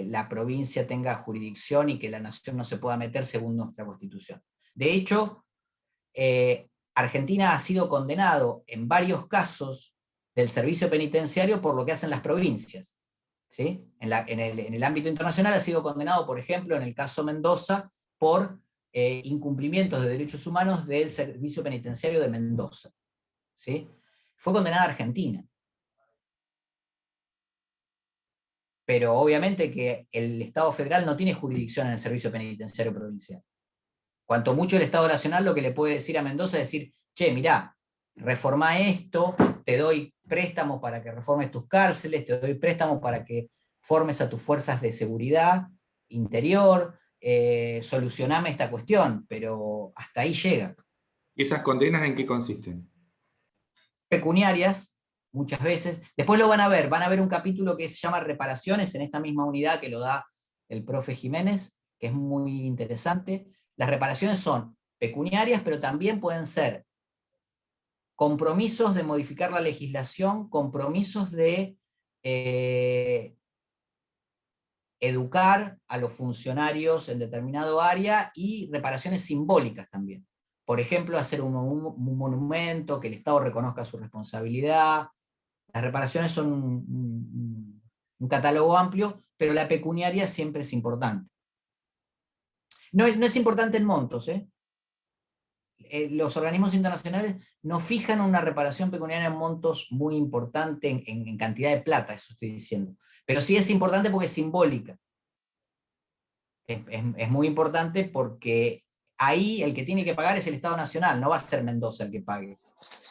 la provincia tenga jurisdicción y que la nación no se pueda meter según nuestra Constitución. De hecho, Argentina ha sido condenado en varios casos del servicio penitenciario por lo que hacen las provincias. ¿Sí? En el ámbito internacional ha sido condenado, por ejemplo, en el caso Mendoza, por incumplimientos de derechos humanos del servicio penitenciario de Mendoza. ¿Sí? Fue condenada Argentina. Pero obviamente que el Estado federal no tiene jurisdicción en el servicio penitenciario provincial. Cuanto mucho el Estado Nacional lo que le puede decir a Mendoza es decir, che, mirá, reformá esto, te doy préstamos para que reformes tus cárceles, te doy préstamos para que formes a tus fuerzas de seguridad interior, solucioname esta cuestión, pero hasta ahí llega. ¿Y esas condenas en qué consisten? Pecuniarias, muchas veces. Después lo van a ver un capítulo que se llama reparaciones en esta misma unidad que lo da el profe Jiménez, que es muy interesante. Las reparaciones son pecuniarias, pero también pueden ser compromisos de modificar la legislación, compromisos de educar a los funcionarios en determinado área y reparaciones simbólicas también. Por ejemplo, hacer un monumento, que el Estado reconozca su responsabilidad. Las reparaciones son un catálogo amplio, pero la pecuniaria siempre es importante. No es importante en montos, los organismos internacionales no fijan una reparación pecuniaria en montos muy importante en cantidad de plata, eso estoy diciendo. Pero sí es importante porque es simbólica. Es muy importante porque ahí el que tiene que pagar es el Estado Nacional, no va a ser Mendoza el que pague,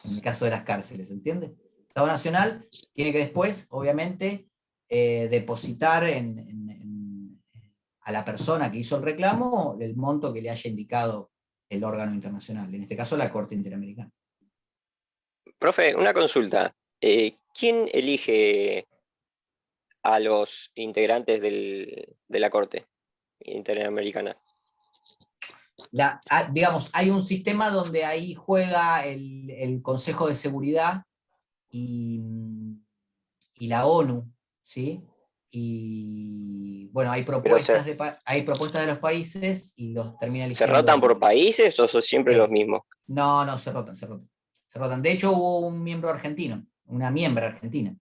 en el caso de las cárceles, ¿entiendes? El Estado Nacional tiene que después, obviamente, depositar a la persona que hizo el reclamo el monto que le haya indicado el órgano internacional, en este caso la Corte Interamericana. Profe, una consulta. ¿Quién elige a los integrantes de la Corte Interamericana? Digamos, hay un sistema donde ahí juega el Consejo de Seguridad y la ONU, ¿sí? Y bueno, hay propuestas de los países y los termina eligiendo. ¿Se rotan por países o son siempre los mismos? No, se rotan. De hecho, hubo un miembro argentino, una miembra argentina,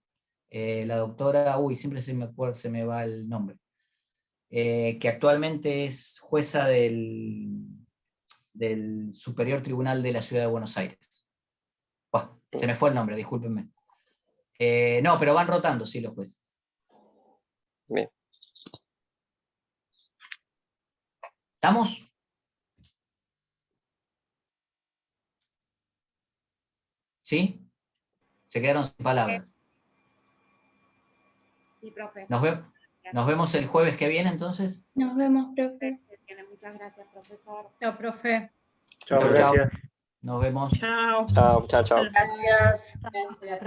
la doctora, siempre se me va el nombre, que actualmente es jueza del Superior Tribunal de la Ciudad de Buenos Aires. Se me fue el nombre, discúlpenme. No, pero van rotando, sí, los jueces. Bien. ¿Estamos? ¿Sí? Se quedaron sin palabras. Sí, profe. Nos vemos el jueves que viene, entonces. Nos vemos, profe. Muchas gracias, profesor. Chao, profe. Chao, gracias. Nos vemos. Chao. Chao. Gracias. Gracias.